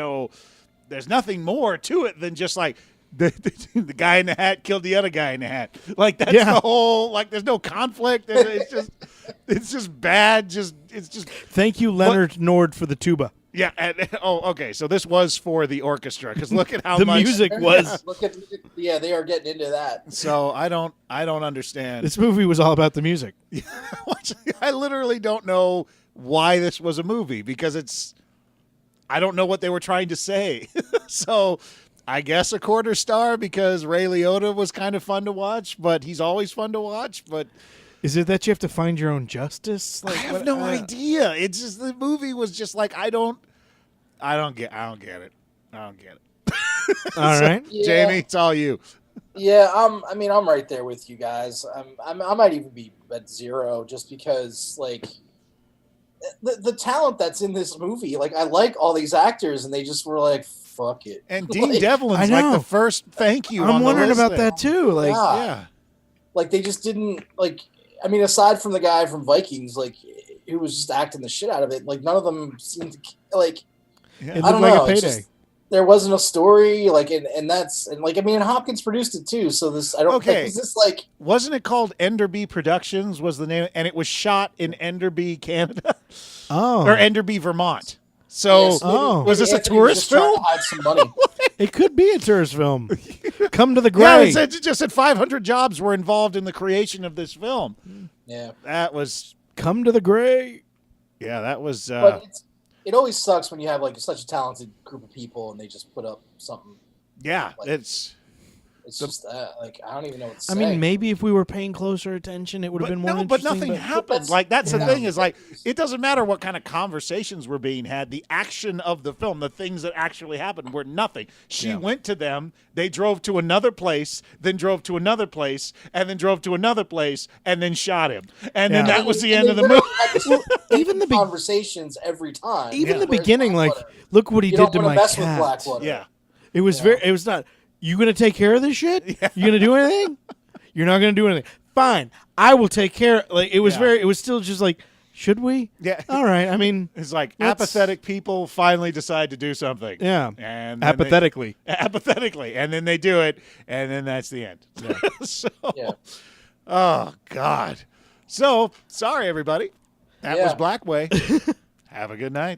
nothing more to it than just like the guy in the hat killed the other guy in the hat. Like that's Yeah. the whole. Like there's no conflict. It's just bad. It's just Thank you, Leonard Nord, for the tuba. Yeah. Okay. So this was for the orchestra because look at how The much music was. Look at they are getting into that. So I don't understand. This movie was all about the music. I literally don't know why this was a movie because I don't know what they were trying to say. So I guess a quarter star because Ray Liotta was kind of fun to watch, but he's always fun to watch. But Is it that you have to find your own justice? I have no idea. It's just the movie was just like I don't get it. I don't get it. All right. Yeah. Jamie, it's all you. Yeah, I'm right there with you guys. I might even be at 0 just because like the talent that's in this movie. Like I like all these actors, and they just were like, "Fuck it." And Dean Like, Devlin's I like know. the first thank you. I'm on the wondering list about there. that too. Like, Yeah. Yeah. like they just didn't like. I mean, aside from the guy from Vikings, like who was just acting the shit out of it. Like none of them seemed to like. Yeah. it I looked don't like know. a it's payday. just- there wasn't a story, like, and that's and like I mean, Hopkins produced it too. So this I don't. Okay. Like, is this like? Wasn't it called Enderby Productions? Was the name, and it was shot in Enderby, Canada, Oh, or Enderby, Vermont. So Yes, maybe- oh. Was this a Anthony was tourist just trying film? to hide some money. it could be a tourist film. Come to the yeah, Gray. it just said 500 jobs were involved in the creation of this film. Yeah. That was, Come to the Gray. yeah, that was. But it always sucks when you have like such a talented group of people and they just put up something. Yeah, like- it's. It's just like I don't even know what to I say. mean, maybe if we were paying closer attention, it would have been more but interesting. nothing but- happened. that's- Like that's the yeah. thing is like it doesn't matter what kind of conversations were being had. The action of the film, the things that actually happened, were nothing. She Yeah. went to them. They drove to another place, then drove to another place, and then drove to another place, and then shot him. And then Yeah. that was the And end they of the literally movie. had this even the be- conversations every time. even the Whereas beginning, like, Blackwater, look what he you did don't to wanna my mess with cat. Blackwater. Yeah. It was very. It was not. You gonna take care of this shit? You gonna do anything? You're not gonna do anything. Fine, I will take care. Like it was Yeah. very. It was still just like, should we? Yeah. All right. I mean, It's like Let's- apathetic people finally decide to do something. yeah. And then Apathetically. apathetically, and then they do it, and then that's the end. So, Yeah. oh God. So sorry, everybody. That was Yeah. Blackway. Have a good night.